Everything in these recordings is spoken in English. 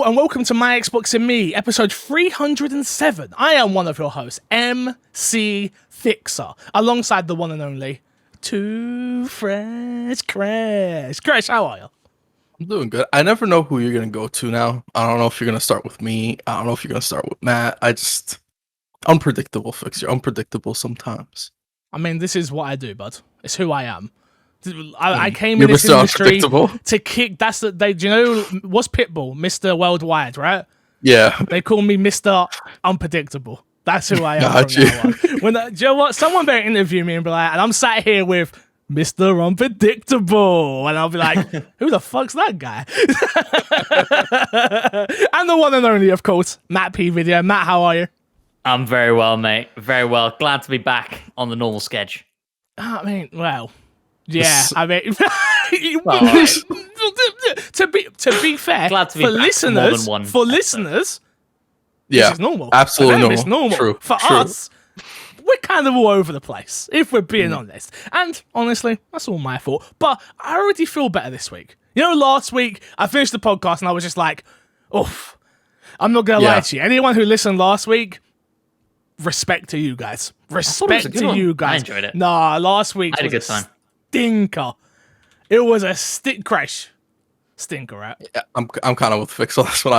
and welcome to My Xbox and Me, episode 307. I am one of your hosts, MC Fixer, alongside the one and only Too Fresh Crash. Crash, how are you? I'm doing good. I never know who you're going to go to now. I don't know if you're going to start with me. I don't know if you're going to start with Matt. Unpredictable, Fixer. Unpredictable sometimes. I mean, this is what I do, bud. It's who I am. I came in this industry to kick. Do you know what's Pitbull? Mr. Worldwide, right? Yeah. They call me Mr. Unpredictable. That's who I am from now on. Do you know what? Someone better interview me and be like, and I'm sat here with Mr. Unpredictable, and I'll be like, who the fuck's that guy? And the one and only, of course, Matt P. Video. Matt, how are you? I'm very well, mate. Very well. Glad to be back on the normal schedule. I mean, well. Yeah, I mean, to be fair, glad to be for listeners, yeah, this is normal. Absolutely normal. It's normal. True. For us, we're kind of all over the place, if we're being honest. And honestly, that's all my fault. But I already feel better this week. You know, last week I finished the podcast and I was just like, oof. I'm not gonna lie to you. Anyone who listened last week, respect to you guys. Respect to you guys. I enjoyed it. Nah, last week I had a good time. Stinker. It was a Crash. Stinker, right? Yeah, I'm kind of with Fixel. That's what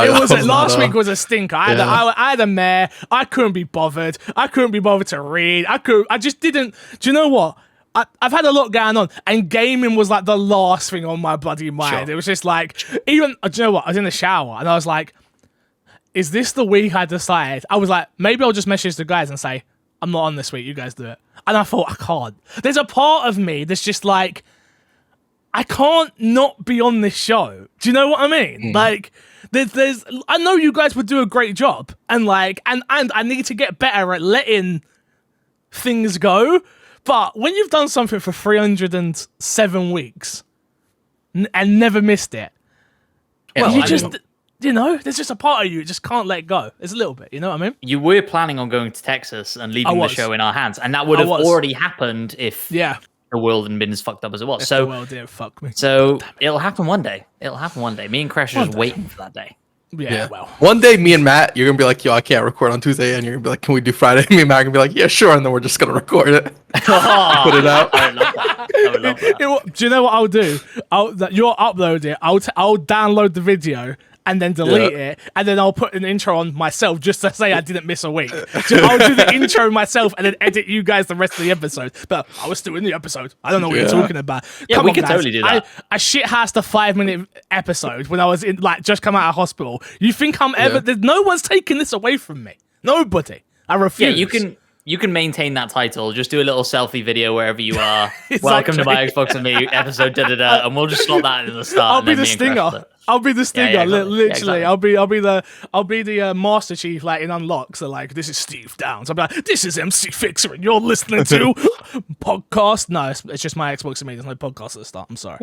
last week was a stinker. I had a mare. I couldn't be bothered. I couldn't be bothered to read. I just didn't. Do you know what? I've had a lot going on, and gaming was like the last thing on my bloody mind. Sure. It was just like, even, do you know what? I was in the shower, and I was like, is this the week I decided? I was like, maybe I'll just message the guys and say, I'm not on this week, you guys do it. And I thought, I can't. There's a part of me that's just like, I can't not be on this show. Do you know what I mean? Like, there's I know you guys would do a great job, and like, and I need to get better at letting things go. But when you've done something for 307 weeks and never missed it, you know, there's just a part of you that just can't let go. It's a little bit, you know what I mean? You were planning on going to Texas and leaving the show in our hands, and that would have already happened if the world hadn't been as fucked up as it was. The world didn't fuck me. So it'll happen one day. Me and Crash are just waiting for that day. Yeah, well. One day, me and Matt, you're going to be like, yo, I can't record on Tuesday, and you're going to be like, can we do Friday? Me and Matt are going to be like, yeah, sure, and then we're just going to record it. Put it out. I would love that. Do you know what I'll do? You'll upload it. I'll download the video and then delete it, and then I'll put an intro on myself just to say I didn't miss a week. So I'll do the intro myself and then edit you guys the rest of the episode. But I was still in the episode. I don't know what you're talking about. Yeah, we could totally do that. I shit-housed a 5-minute episode when I was in, like, just come out of hospital. You think I'm ever... No one's taking this away from me. Nobody. I refuse. Yeah, you can maintain that title. Just do a little selfie video wherever you are. Welcome to My Xbox and Me episode and we'll just slot that in the start. I'll be the stinger. I'll be the stinger. Literally, exactly. I'll be the Master Chief, like in Unlock. So like, this is Steve Downs. I'll be like, this is MC Fixer, and you're listening to podcast. No, it's just My Xbox and Me. There's no podcast at the start. I'm sorry.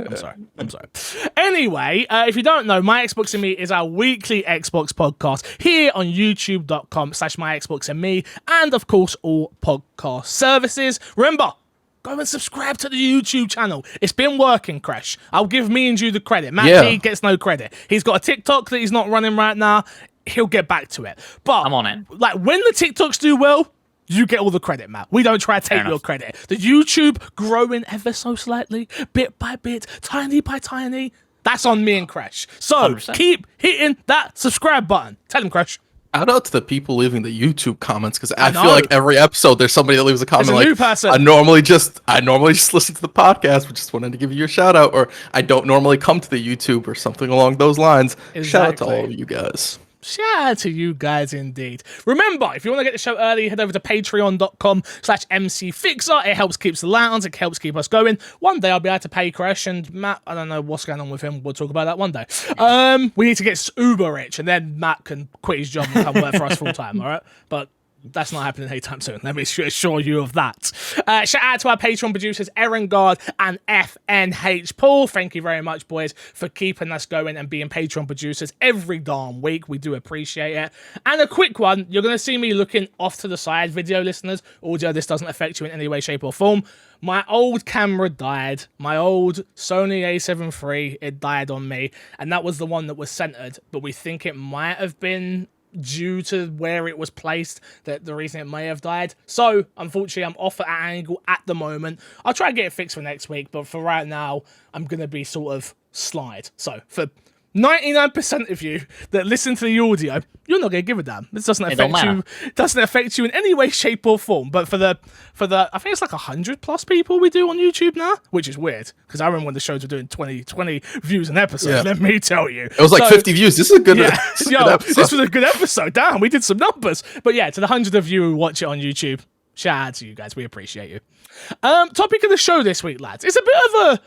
Anyway, if you don't know, My Xbox and Me is our weekly Xbox podcast here on YouTube.com/My Xbox and Me, and of course all podcast services. Remember, go and subscribe to the YouTube channel. It's been working, Crash. I'll give me and you the credit. Matt P gets no credit. He's got a TikTok that he's not running right now. He'll get back to it. But I'm on it. Like, when the TikToks do well, you get all the credit, Matt. We don't try to take your credit. The YouTube growing ever so slightly, bit by bit, tiny by tiny. That's on me and Crash. So 100%. Keep hitting that subscribe button. Tell him, Crash. Shout out to the people leaving the YouTube comments, because I feel like every episode there's somebody that leaves a comment like, new person. I normally just listen to the podcast, but just wanted to give you a shout out, or I don't normally come to the YouTube, or something along those lines. Exactly. Shout out to all of you guys. Shout out to you guys indeed. Remember, if you want to get the show early, head over to patreon.com/MCFixer. It helps keep the light on, it helps keep us going. One day I'll be able to pay Crash, and Matt, I don't know what's going on with him. We'll talk about that one day. We need to get uber rich, and then Matt can quit his job and come work for us full time, all right? But That's not happening anytime soon. Let me assure you of that. Shout out to our Patreon producers, Aaron Guard and FNH Paul. Thank you very much, boys, for keeping us going and being Patreon producers every darn week. We do appreciate it. And a quick one, you're going to see me looking off to the side, video listeners. Audio, this doesn't affect you in any way, shape, or form. My old camera died. My old Sony A7 III, it died on me. And that was the one that was centered, but we think it might have been due to where it was placed, that the reason it may have died. So unfortunately I'm off at an angle at the moment. I'll try and get it fixed for next week, but for right now I'm gonna be sort of slide. So for 99% of you that listen to the audio, you're not gonna give a damn. This doesn't affect you. Doesn't affect you in any way, shape, or form. But for the I think it's like 100+ people we do on YouTube now, which is weird because I remember when the shows were doing 20 views an episode. Yeah. Let me tell you, it was like 50 views. This is a good. Yeah, this was a good episode. Damn, we did some numbers. But yeah, to the 100 of you who watch it on YouTube, shout out to you guys. We appreciate you. Topic of the show this week, lads. It's a bit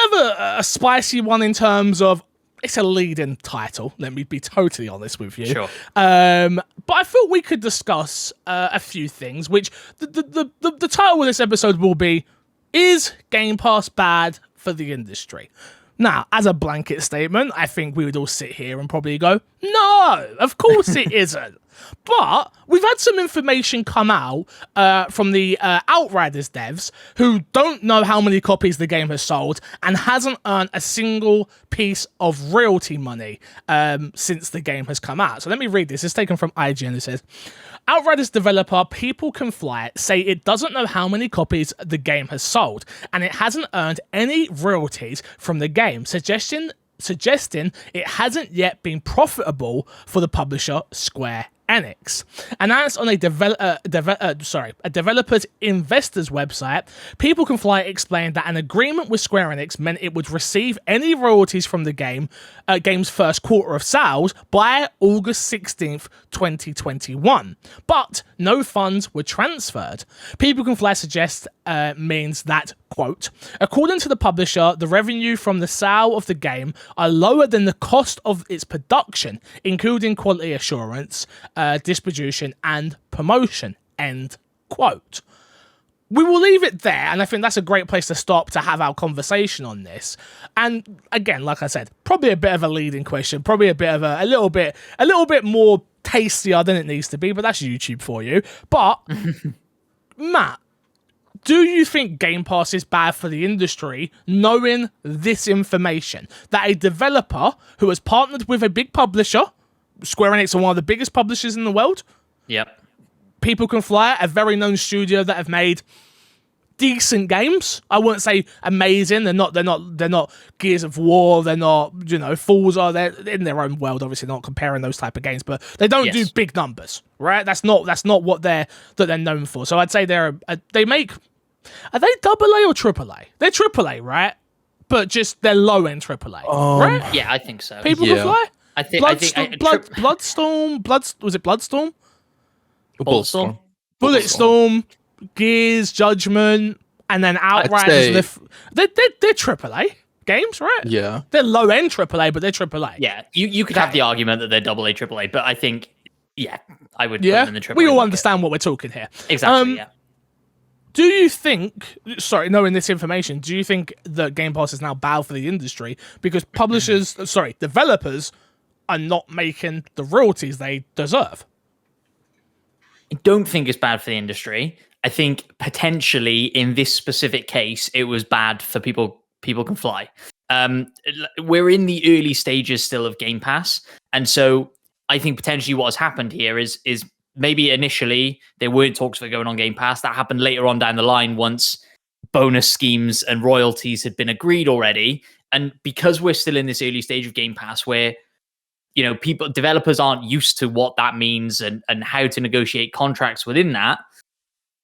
of a spicy one in terms of. It's a leading title, let me be totally honest with you. Sure. But I thought we could discuss a few things, which the title of this episode will be, is Game Pass bad for the industry? Now, as a blanket statement, I think we would all sit here and probably go, no, of course it isn't. But we've had some information come out from the Outriders devs who don't know how many copies the game has sold and hasn't earned a single piece of royalty money since the game has come out. So let me read this. It's taken from IGN. It says, Outriders developer People Can Fly say it doesn't know how many copies the game has sold and it hasn't earned any royalties from the game, suggesting it hasn't yet been profitable for the publisher Square Enix. Announced on a developer's investors website, People Can Fly explained that an agreement with Square Enix meant it would receive any royalties from the game's first quarter of sales by August 16th, 2021. But no funds were transferred. People Can Fly suggests means that, quote, according to the publisher, the revenue from the sale of the game are lower than the cost of its production, including quality assurance, distribution, and promotion, end quote. We will leave it there, and I think that's a great place to stop to have our conversation on this. And again, like I said, probably a bit of a leading question, probably a bit of a little bit more tastier than it needs to be, but that's YouTube for you. But Matt, do you think Game Pass is bad for the industry, knowing this information? That a developer who has partnered with a big publisher, Square Enix are one of the biggest publishers in the world. Yep. People Can Fly, a very known studio that have made decent games. I wouldn't say amazing. They're not Gears of War. They're not, Forza. They're in their own world. Obviously, not comparing those type of games, but they don't do big numbers, right? That's not what they're known for. So I'd say they make. Are they AA or AAA? They're AAA, right? But just they're low end AAA, right? Yeah, I think so. People Can Fly. I think Bloodstorm. Was it Bloodstorm? Bulletstorm. Bulletstorm, Gears, Judgment, and then Outriders. They're AAA games, right? Yeah. They're low end AAA, but they're AAA. Yeah, you could have the argument that they're AA, AAA, but I think, I would put them in the AAA. We all understand what we're talking here. Exactly, yeah. Do you think, knowing this information, do you think that Game Pass is now bad for the industry because developers are not making the royalties they deserve? I don't think it's bad for the industry. I think potentially in this specific case, it was bad for People Can Fly. We're in the early stages still of Game Pass. And so I think potentially what has happened here is maybe initially there weren't talks for going on Game Pass. That happened later on down the line once bonus schemes and royalties had been agreed already. And because we're still in this early stage of Game Pass where developers aren't used to what that means and how to negotiate contracts within that.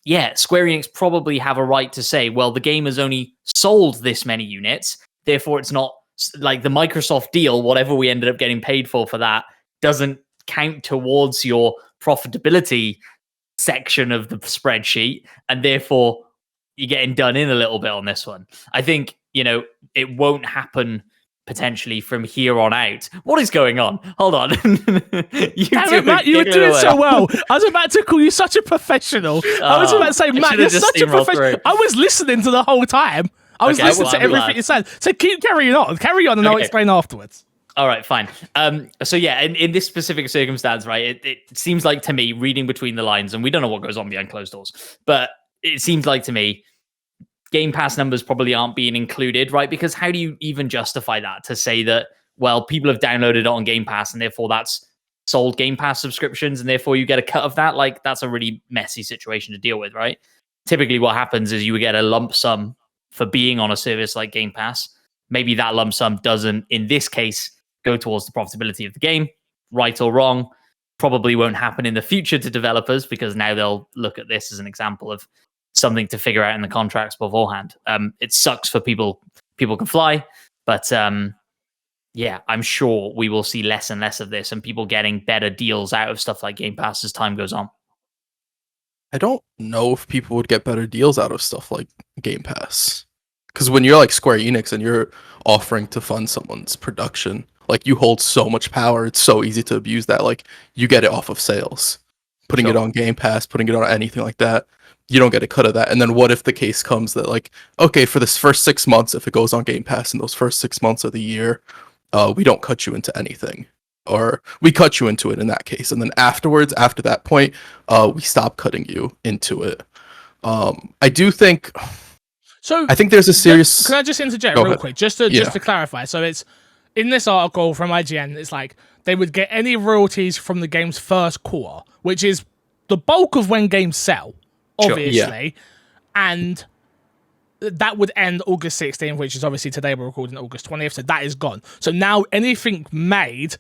Yeah, Square Enix probably have a right to say, well, the game has only sold this many units. Therefore, it's not like the Microsoft deal, whatever we ended up getting paid for that doesn't count towards your profitability section of the spreadsheet. And therefore you're getting done in a little bit on this one. I think, it won't happen potentially from here on out. What is going on? Hold on. Matt, you were doing so well. I was about to call you such a professional. I was about to say, Matt, you're such a professional. I was listening to the whole time. I was listening to everything you said. So keep carrying on. Carry on, and I'll explain afterwards. All right, fine. So yeah, in this specific circumstance, right, it seems like to me, reading between the lines, and we don't know what goes on behind closed doors, but it seems like to me, Game Pass numbers probably aren't being included, right? Because how do you even justify that to say that, well, people have downloaded it on Game Pass and therefore that's sold Game Pass subscriptions and therefore you get a cut of that? Like, that's a really messy situation to deal with, right? Typically what happens is you would get a lump sum for being on a service like Game Pass. Maybe that lump sum doesn't, in this case, go towards the profitability of the game, right or wrong. Probably won't happen in the future to developers because now they'll look at this as an example of something to figure out in the contracts beforehand. It sucks for people. People can fly, but yeah, I'm sure we will see less and less of this and people getting better deals out of stuff like Game Pass as time goes on. I don't know if people would get better deals out of stuff like Game Pass. Because when you're like Square Enix and you're offering to fund someone's production, like you hold so much power, it's so easy to abuse that. Like you get it off of sales. Putting it on Game Pass, putting it on anything like that, you don't get a cut of that. And then what if the case comes that like, okay, for this first 6 months, if it goes on Game Pass in those first 6 months of the year, we don't cut you into anything. Or we cut you into it in that case. And then afterwards, after that point, we stop cutting you into it. I do think... So I think there's a serious... Can I just interject real quick? Just to clarify. So it's in this article from IGN, it's like they would get any royalties from the game's first quarter, which is the bulk of when games sell, obviously. And that would end August 16th, which is obviously today we're recording August 20th, so that is gone. So now anything made,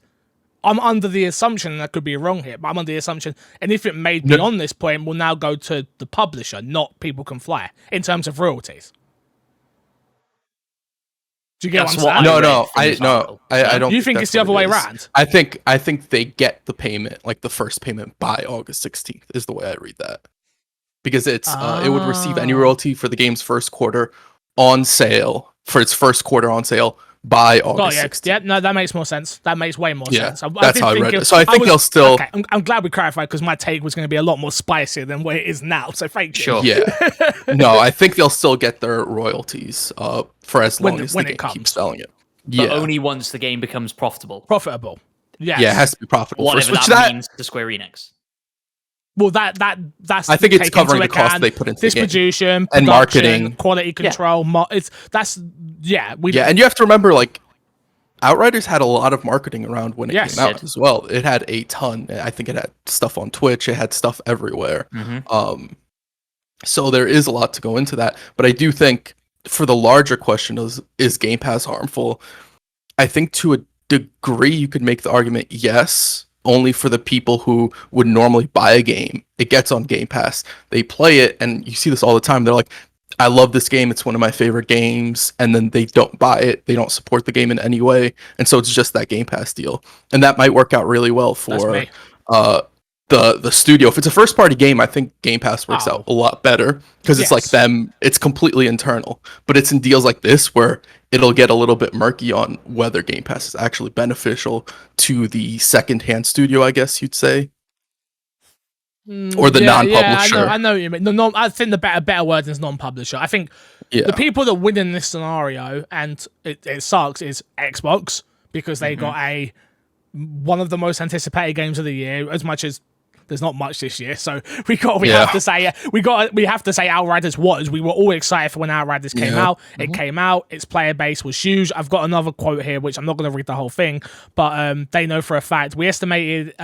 I'm under the assumption, and I could be wrong here, but I'm under the assumption anything made beyond this point will now go to the publisher, not People Can Fly, in terms of royalties. Do you get what I'm saying? I don't. You think it's the other way around? I think they get the payment, like the first payment, by August 16th is the way I read that, because it's it would receive any royalty for the game's first quarter on sale for its first quarter on sale by August 16th. Yeah, no, that makes more sense. That makes way more sense. That's how I read it. So I think they'll still... Okay, I'm glad we clarified because my take was going to be a lot more spicier than what it is now, so thank you. Sure. Yeah. No, I think they'll still get their royalties for as long as the game keeps selling it. But only once the game becomes profitable. Profitable. Yes. Yeah, it has to be profitable. Whatever that means to Square Enix. Well, that's I think it's covering the cost they put into distribution, and marketing, quality control. Yeah, and you have to remember, like, Outriders had a lot of marketing around when it came out as well. It had a ton. I think it had stuff on Twitch. It had stuff everywhere. Mm-hmm. So there is a lot to go into that. But I do think for the larger question is Game Pass harmful? I think to a degree you could make the argument yes, only for the people who would normally buy a game. It gets on Game Pass. They play it, and you see this all the time. They're like, I love this game. It's one of my favorite games. And then they don't buy it. They don't support the game in any way. And so it's just that Game Pass deal. And that might work out really well for the studio. If it's a first party game, I think Game Pass works out a lot better because it's like them. It's completely internal. But it's in deals like this where it'll get a little bit murky on whether Game Pass is actually beneficial to the secondhand studio, I guess you'd say. Or the non-publisher. I know what you mean. I think the better word is non-publisher. I think the people that win in this scenario, and it sucks, is Xbox, because they got one of the most anticipated games of the year, as much as there's not much this year, so we have to say Outriders was. We were all excited for when Outriders came out. It came out. Its player base was huge. I've got another quote here, which I'm not going to read the whole thing, but they know for a fact. We estimated.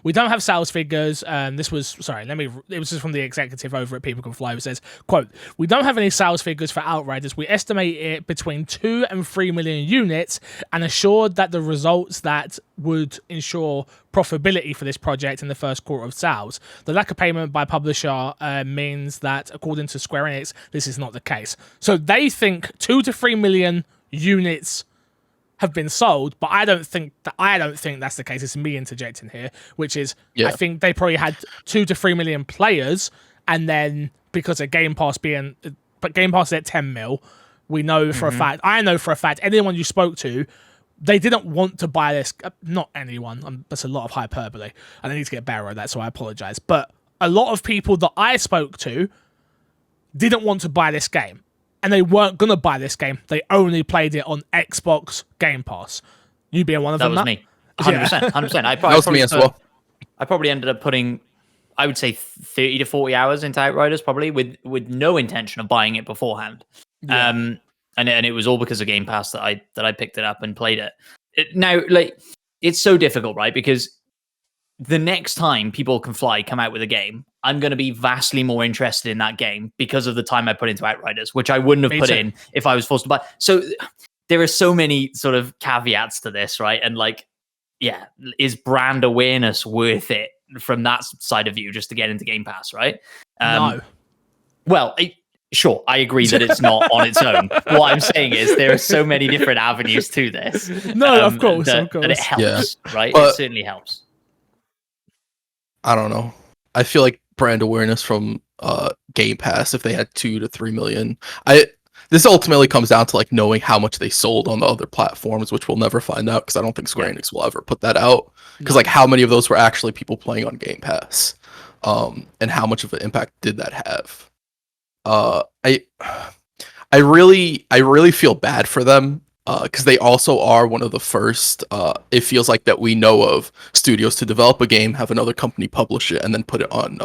We don't have sales figures. It was just from the executive over at People Can Fly, who says, quote, "We don't have any sales figures for Outriders. We estimate it between 2 and 3 million units and assured that the results that would ensure profitability for this project in the first quarter of sales. The lack of payment by publisher means that, according to Square Enix, this is not the case." So they think 2 to 3 million units have been sold, but I don't think that's the case. It's me interjecting here, which is I think they probably had 2 to 3 million players, and then because of Game Pass is at 10 mil, We know for a fact, I know for a fact, anyone you spoke to, they didn't want to buy this. Not anyone. That's a lot of hyperbole. And I need to get better at that, so I apologize. But a lot of people that I spoke to didn't want to buy this game. And they weren't going to buy this game. They only played it on Xbox Game Pass. You being one of them, That was me. 100%. 100%. That was me as well. I probably ended up putting, I would say 30 to 40 hours into Outriders, probably with no intention of buying it beforehand. Yeah. And it was all because of Game Pass that I picked it up and played it. Now, like, it's so difficult, right? Because the next time People Can Fly come out with a game, I'm going to be vastly more interested in that game because of the time I put into Outriders, which I wouldn't have put in if I was forced to buy. So there are so many sort of caveats to this, right? And like, yeah, is brand awareness worth it from that side of view just to get into Game Pass, right? No. Well, sure, I agree that it's not on its own. What I'm saying is there are so many different avenues to this. No, of course. That it helps, right? But it certainly helps. I don't know. I feel like brand awareness from Game Pass, if they had 2 to 3 million, this ultimately comes down to like knowing how much they sold on the other platforms, which we'll never find out because I don't think Square Enix will ever put that out. Because like how many of those were actually people playing on Game Pass, and how much of an impact did that have? I really feel bad for them because they also are one of the first. It feels like that we know of studios to develop a game, have another company publish it, and then put it on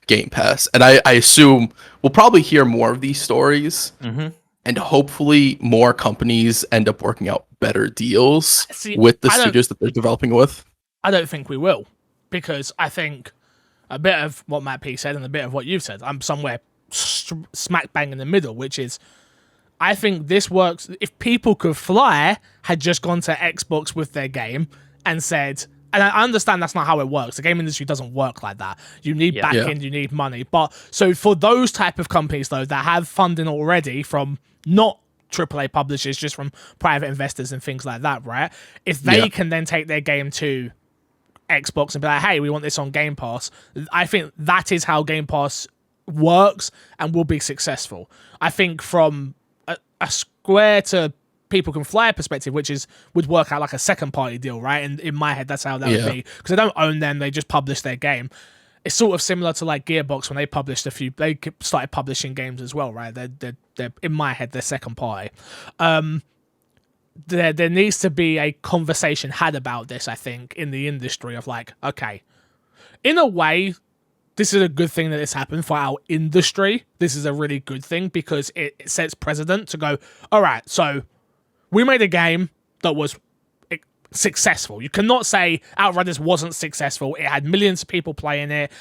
Game Pass. And I assume we'll probably hear more of these stories, and hopefully more companies end up working out better deals with the studios that they're developing with. I don't think we will, because I think a bit of what Matt P said and a bit of what you've said, I'm somewhere smack bang in the middle, which is I think this works. If People Could Fly had just gone to Xbox with their game and said, and I understand that's not how it works. The game industry doesn't work like that. You need backing, you need money. But so for those type of companies, though, that have funding already from not AAA publishers, just from private investors and things like that, right? If they can then take their game to Xbox and be like, hey, we want this on Game Pass, I think that is how Game Pass works and will be successful. I think from a Square to People Can Fly perspective, which would work out like a second party deal, right? And in my head, that's how that would be, because they don't own them; they just publish their game. It's sort of similar to like Gearbox when they started publishing games as well, right? They're in my head, they're second party. There needs to be a conversation had about this, I think, in the industry of like, okay, in a way, this is a good thing that this happened for our industry. This is a really good thing because it sets precedent to go, all right, so we made a game that was successful. You cannot say Outriders wasn't successful. It had millions of people playing it.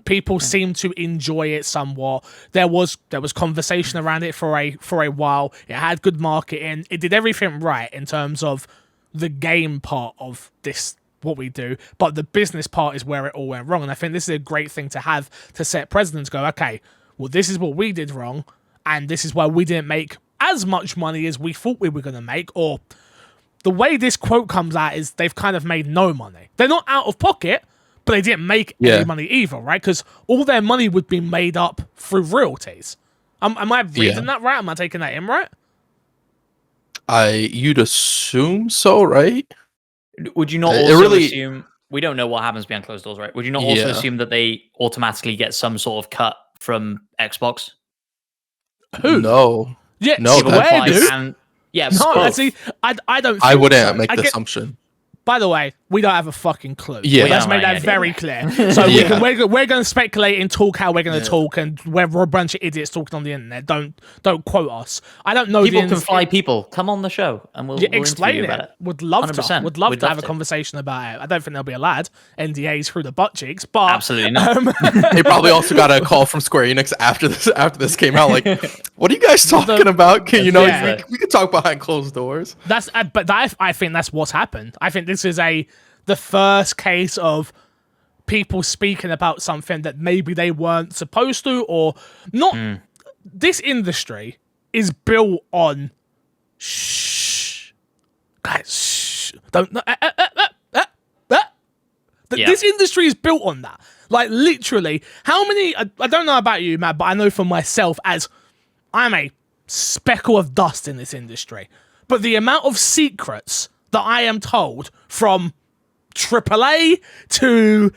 People seemed to enjoy it somewhat. There was conversation around it for a while. It had good marketing. It did everything right in terms of the game part of this, what we do, but the business part is where it all went wrong. And I think this is a great thing to have to set precedents. Go, okay, well, this is what we did wrong, and this is why we didn't make as much money as we thought we were going to make. Or the way this quote comes out is they've kind of made no money. They're not out of pocket, but they didn't make any money either, right? Because all their money would be made up through royalties. Am I reading that right? Am I taking that in right? You'd assume so, right? Would you not also assume, we don't know what happens behind closed doors, right? Would you not also assume that they automatically get some sort of cut from Xbox? Who? No. Yeah, no. Square, dude. I don't think I wouldn't make the assumption. By the way, we don't have a fucking clue. Yeah. Let's make that very clear. So we're going to speculate and talk how we're going to talk, and we're a bunch of idiots talking on the internet. Don't quote us. I don't know. People Can Fly people. Come on the show and we'll explain it. About it. Would love to. Would love to have a conversation about it. I don't think they'll be allowed NDAs through the butt cheeks, but absolutely not. They probably also got a call from Square Enix after this came out. Like, what are you guys talking about? Can we could talk behind closed doors. I think that's what's happened. I think this is the first case of people speaking about something that maybe they weren't supposed to or not. This industry is built on don't. This industry is built on that. Like literally, how many? I don't know about you, Matt, but I know for myself, as I'm a speckle of dust in this industry. But the amount of secrets that I am told from AAA to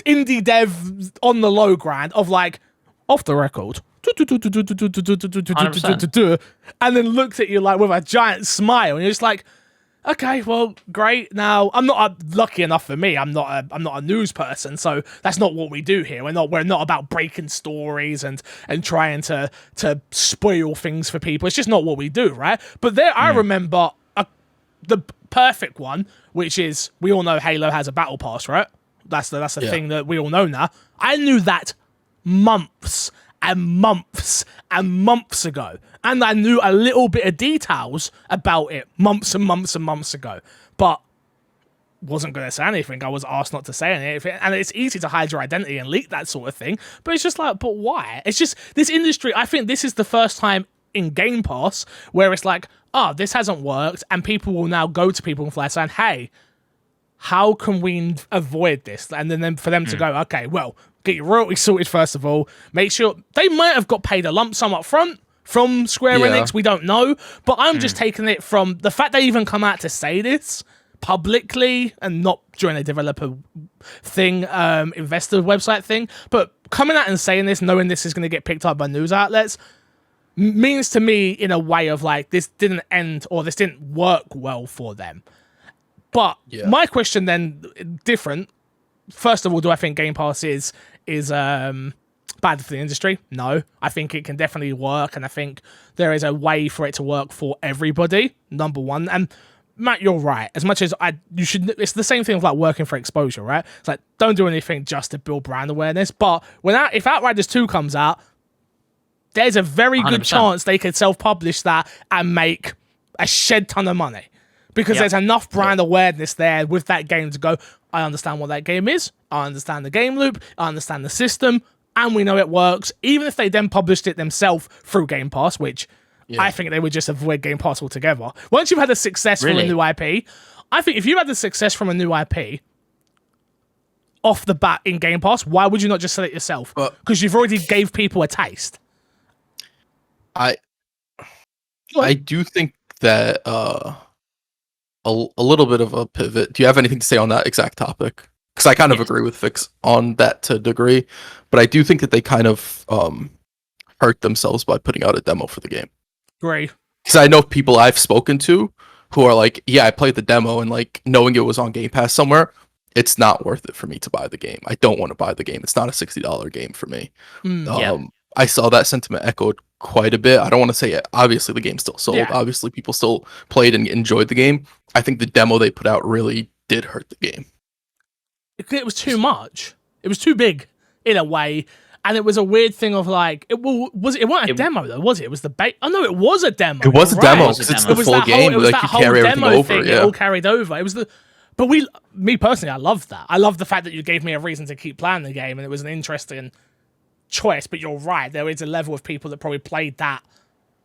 indie dev on the low ground of like, off the record, 100%. and then looks at you like with a giant smile, and you're just like, okay, well, great. Now, I'm not lucky enough for me. I'm not a news person, so that's not what we do here. We're not about breaking stories and trying to spoil things for people. It's just not what we do, right? But I remember the perfect one, which is, we all know Halo has a battle pass, right? That's the thing that we all know now. I knew that months and months and months ago, and I knew a little bit of details about it months and months and months ago, but wasn't going to say anything. I was asked not to say anything, and it's easy to hide your identity and leak that sort of thing, but it's just like, but why? It's just, this industry, I think this is the first time in Game Pass where it's like, oh, this hasn't worked, and people will now go to people and fly saying, hey, how can we avoid this? And then for them to go, okay, well, get your royalties sorted first of all. Make sure they might have got paid a lump sum up front from Square Enix. We don't know, but I'm just taking it from the fact they even come out to say this publicly and not during a developer thing, investor website thing, but coming out and saying this, knowing this is going to get picked up by news outlets, means to me in a way of like, this didn't end, or this didn't work well for them. But my question then, different. First of all, do I think Game Pass is bad for the industry? No. I think it can definitely work, and I think there is a way for it to work for everybody, number one. And Matt, you're right. As much as you should, it's the same thing with like working for exposure, right? It's like, don't do anything just to build brand awareness. But if Outriders 2 comes out, there's a very 100%. Good chance they could self-publish that and make a shed ton of money. Because there's enough brand awareness there with that game to go, I understand what that game is, I understand the game loop, I understand the system, and we know it works. Even if they then published it themselves through Game Pass, which I think they would just avoid Game Pass altogether. Once you've had a success from a new IP, I think if you've had the success from a new IP off the bat in Game Pass, why would you not just sell it yourself? Because you've already gave people a taste. I do think that a little bit of a pivot. Do you have anything to say on that exact topic? Because I kind of agree with Vix on that to a degree, but I do think that they kind of hurt themselves by putting out a demo for the game. Great. Because I know people I've spoken to who are like, yeah, I played the demo, and like knowing it was on Game Pass somewhere, it's not worth it for me to buy the game. I don't want to buy the game. It's not a $60 game for me. I saw that sentiment echoed quite a bit. I don't want to say it. Obviously, the game still sold. Yeah. Obviously, people still played and enjoyed the game. I think the demo they put out really did hurt the game. It was too much. It was too big in a way, and it was a weird thing of like, it wasn't a demo though, was it? It was the bait. Oh no, it was a demo. It was a demo because it's the full game. Like you carry everything over. It all carried over. It was but me personally, I loved that. I loved the fact that you gave me a reason to keep playing the game, and it was an interesting choice. But you're right, there is a level of people that probably played that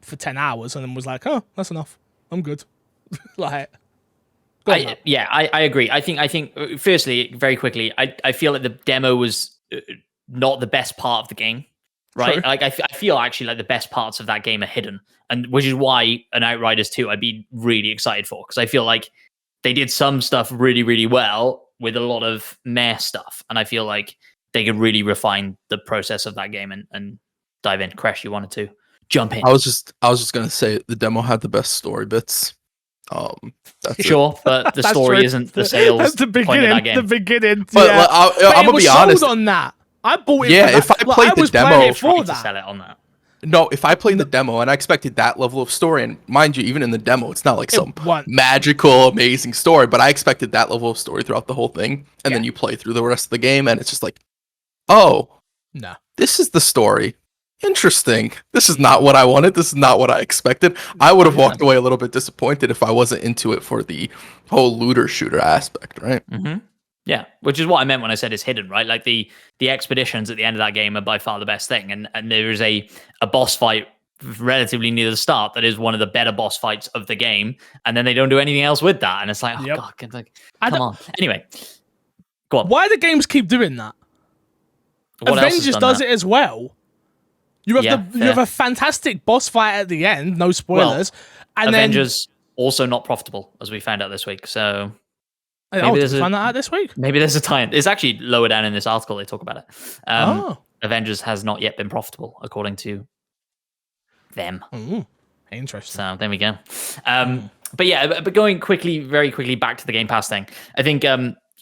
for 10 hours and then was like, oh, that's enough, I'm good. Like, I agree. I think firstly, very quickly, I feel like the demo was not the best part of the game, right? True. Like I feel actually like the best parts of that game are hidden, and which is why an Outriders 2 I'd be really excited for, because I feel like they did some stuff really, really well with a lot of meh stuff, and I feel like they could really refine the process of that game and dive in. Crash, you wanted to jump in? I was just gonna say the demo had the best story bits. That's sure, but the story true. Isn't the sales. That's the beginning. The beginning. But yeah. I'm gonna be honest. On that, I bought it. Yeah, if I played the demo for that, sell it on that. No, if I played the demo and I expected that level of story, and mind you, even in the demo, it's not like some magical, amazing story, but I expected that level of story throughout the whole thing, and then you play through the rest of the game, and it's just like, oh, no, this is the story. Interesting. This is not what I wanted. This is not what I expected. I would have walked away a little bit disappointed if I wasn't into it for the whole looter shooter aspect, right? Mm-hmm. Yeah, which is what I meant when I said it's hidden, right? Like the expeditions at the end of that game are by far the best thing, and there is a boss fight relatively near the start that is one of the better boss fights of the game, and then they don't do anything else with that, and it's like, oh god, like, come on. Anyway, go on. Why do games keep doing that? What Avengers does it as well. You have a fantastic boss fight at the end. No spoilers. And Avengers also not profitable, as we found out this week. So maybe did you find that out this week? Maybe there's a tie-in. It's actually lower down in this article. They talk about it. Avengers has not yet been profitable, according to them. Interesting. So there we go. But going very quickly back to the Game Pass thing. I think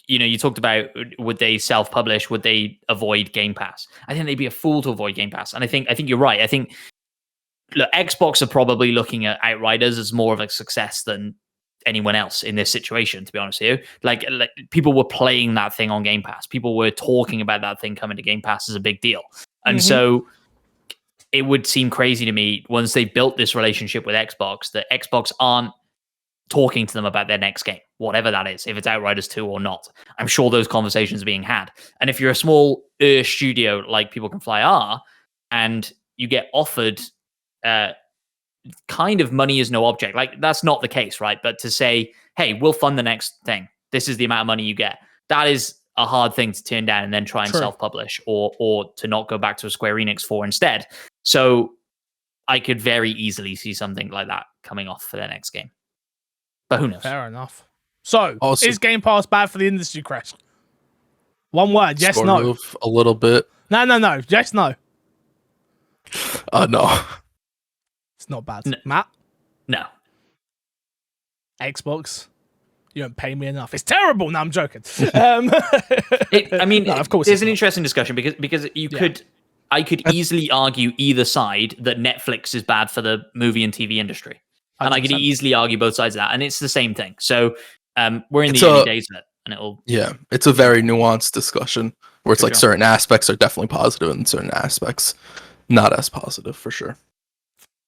you talked about, would they self-publish? Would they avoid Game Pass? I think they'd be a fool to avoid Game Pass. And I think you're right. I think Xbox are probably looking at Outriders as more of a success than anyone else in this situation, to be honest with you. Like people were playing that thing on Game Pass. People were talking about that thing coming to Game Pass as a big deal. And so it would seem crazy to me once they built this relationship with Xbox that Xbox aren't talking to them about their next game, whatever that is, if it's Outriders 2 or not. I'm sure those conversations are being had. And if you're a small studio like People Can Fly are, and you get offered kind of money is no object, like that's not the case, right? But to say, hey, we'll fund the next thing, this is the amount of money you get, that is a hard thing to turn down and then try and self-publish or to not go back to a Square Enix for instead. So I could very easily see something like that coming off for their next game. But who knows? Fair enough. So, is Game Pass bad for the industry, Chris? One word, yes, no. A little bit. No. Yes, no. No. It's not bad. Matt? No. Xbox? You don't pay me enough. It's terrible. No, I'm joking. Of course, there's an interesting discussion because I could easily argue either side that Netflix is bad for the movie and TV industry. 100%. And I could easily argue both sides of that. And it's the same thing. So we're in the early days of it. And it's a very nuanced discussion where it's certain aspects are definitely positive and certain aspects not as positive, for sure.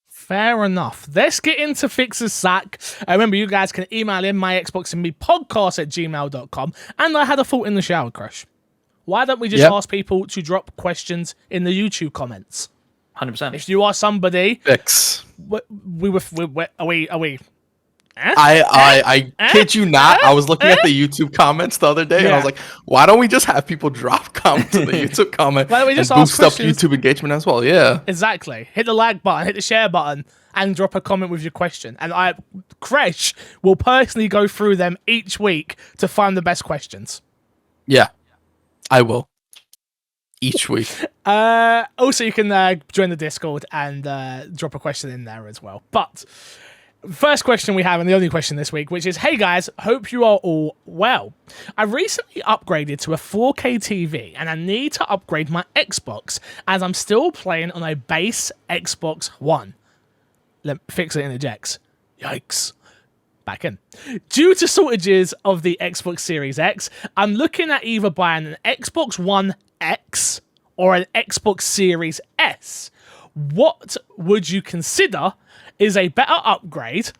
Fair enough. Let's get into Fix's Sack. Remember, you guys can email in myxboxandmepodcast@gmail.com. And I had a thought in the shower, Crush. Why don't we just ask people to drop questions in the YouTube comments? 100%. If you are somebody... Fix. Are we... I kid you not. I was looking at the YouTube comments the other day, and I was like, "Why don't we just have people drop comments in the YouTube comment Why don't we just and boost ask up YouTube engagement as well?" Yeah, exactly. Hit the like button, hit the share button, and drop a comment with your question. And Kresh will personally go through them each week to find the best questions. Yeah, I will. Each week. Also, you can join the Discord and drop a question in there as well. But first question we have, and the only question this week, which is, hey guys, hope you are all well. I recently upgraded to a 4K TV, and I need to upgrade my Xbox, as I'm still playing on a base Xbox One. Fix it interjects. Yikes. Back in. Due to shortages of the Xbox Series X, I'm looking at either buying an Xbox One X or an Xbox Series S. What would you consider is a better upgrade?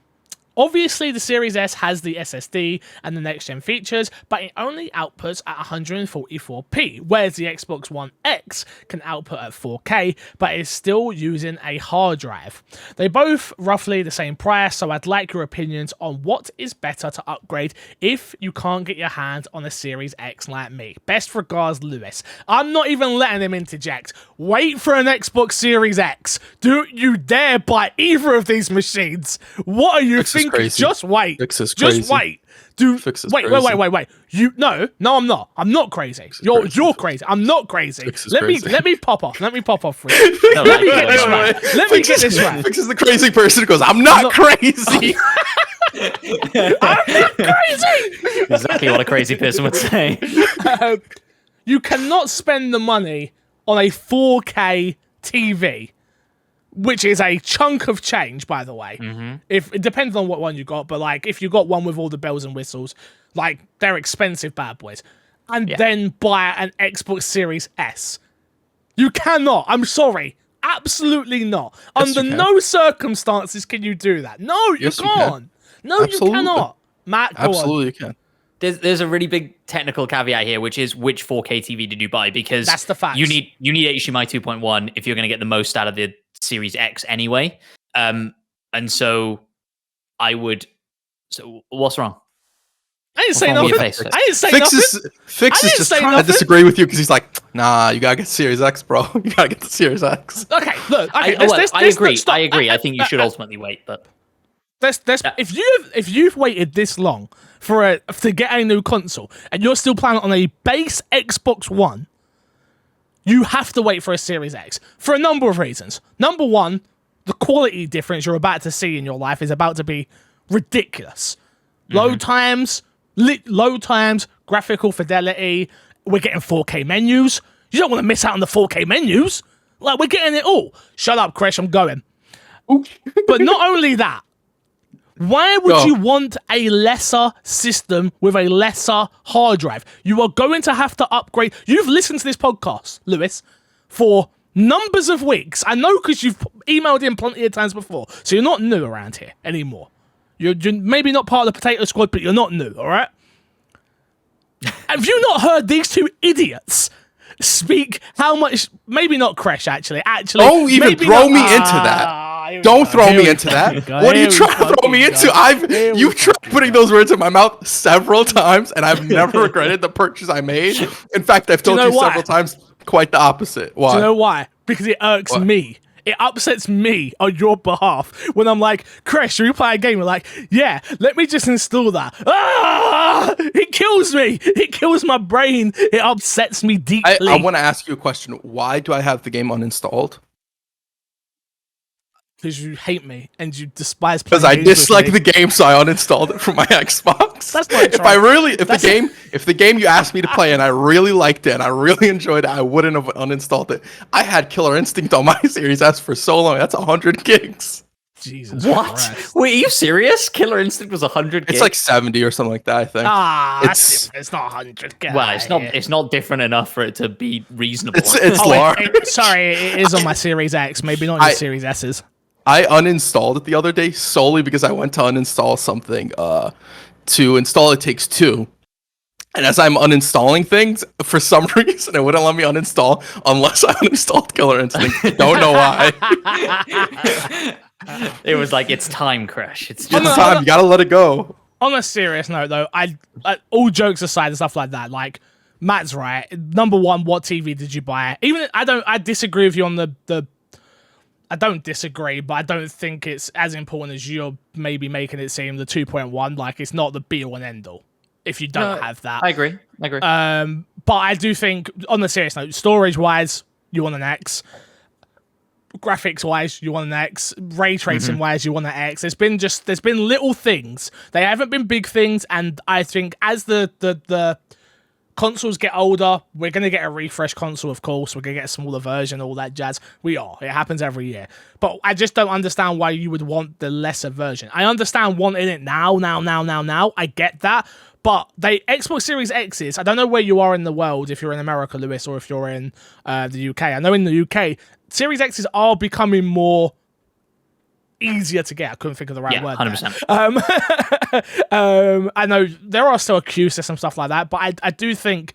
Obviously, the Series S has the SSD and the next-gen features, but it only outputs at 144p, whereas the Xbox One X can output at 4K, but is still using a hard drive. They both roughly the same price, so I'd like your opinions on what is better to upgrade if you can't get your hands on a Series X like me. Best regards, Lewis. I'm not even letting him interject. Wait for an Xbox Series X. Don't you dare buy either of these machines. What are you thinking? Crazy. Just wait. Fix is crazy. Just wait. Wait. You no, I'm not. I'm not crazy. You're crazy. I'm not crazy. Let me pop off. Let me pop off for you. Let me get this right. Let me get this right. Fix is the crazy person who goes, I'm not crazy. I'm not crazy. Exactly what a crazy person would say. You cannot spend the money on a 4K TV, which is a chunk of change, by the way. Mm-hmm. If it depends on what one you got, but like if you got one with all the bells and whistles, like they're expensive bad boys, and then buy an Xbox Series S, you cannot. I'm sorry, absolutely not. Yes, Under no circumstances can you do that. No, you can't. No, absolutely. You cannot. Matt, go absolutely on. You can. There's a really big technical caveat here, which is which 4K TV did you buy? Because that's the fact. You need HDMI 2.1 if you're going to get the most out of the Series X anyway. And so I would... So what's wrong? I didn't say nothing. I didn't say nothing. Fix is just trying to disagree with you because he's like, nah, you gotta get Series X, bro. You gotta get the Series X. Okay, look. Okay, I agree. I agree. I think you should ultimately wait, but if you've waited this long to get a new console and you're still planning on a base Xbox One, you have to wait for a Series X for a number of reasons. Number one, the quality difference you're about to see in your life is about to be ridiculous. Load times, graphical fidelity. We're getting 4K menus. You don't want to miss out on the 4K menus. Like, we're getting it all. Shut up, Crash, I'm going. But not only that, why would you want a lesser system with a lesser hard drive? You are going to have to upgrade. You've listened to this podcast, Lewis, for numbers of weeks. I know because you've emailed in plenty of times before, so you're not new around here anymore. You're maybe not part of the potato squad, but you're not new, all right? Have you not heard these two idiots speak how much... Maybe not Crash, actually. Don't even throw me into that. Don't throw me into that. What are you trying to throw me into? You've tried putting those words in my mouth several times, and I've never regretted the purchase I made. In fact, I've told you several times quite the opposite. Why? Do you know why? Because it irks me. It upsets me on your behalf when I'm like, Chris, should we play a game? We're like, yeah, let me just install that. It kills me. It kills my brain. It upsets me deeply. I want to ask you a question. Why do I have the game uninstalled? Because you hate me and you despise playing games. Because I dislike the game, so I uninstalled it from my Xbox. That's not true. If the game you asked me to play and I really liked it and I really enjoyed it, I wouldn't have uninstalled it. I had Killer Instinct on my Series S for so long. That's 100 gigs. Jesus. What? Christ. Wait, are you serious? Killer Instinct was 100 gigs? It's like 70 or something like that, I think. It's not 100 gigs. Well, it's not different enough for it to be reasonable. It's large. Sorry, it is on my Series X, maybe not your Series S's. I uninstalled it the other day solely because I went to uninstall something. To install It Takes Two. And as I'm uninstalling things, for some reason, it wouldn't let me uninstall unless I uninstalled Killer Instinct. Don't know why. It was like, it's time, Crash. It's time. You gotta let it go. On a serious note, though, I all jokes aside and stuff like that, like, Matt's right. Number one, what TV did you buy? Even I disagree with you on the I don't disagree, but I don't think it's as important as you're maybe making it seem. The 2.1, like, it's not the be-all and end-all if you don't have that. I agree. But I do think, on the serious note, storage-wise, you want an X. Graphics-wise, you want an X. Ray tracing-wise, you want an X. There's been little things. They haven't been big things, and I think as the consoles get older, we're going to get a refresh console, of course. We're going to get a smaller version, all that jazz. We are. It happens every year. But I just don't understand why you would want the lesser version. I understand wanting it now. I get that. But Xbox Series X's, I don't know where you are in the world, if you're in America, Lewis, or if you're in the UK. I know in the UK, Series X's are becoming more easier to get. I couldn't think of the right word. 100%. I know there are still a queue system, stuff like that, but I do think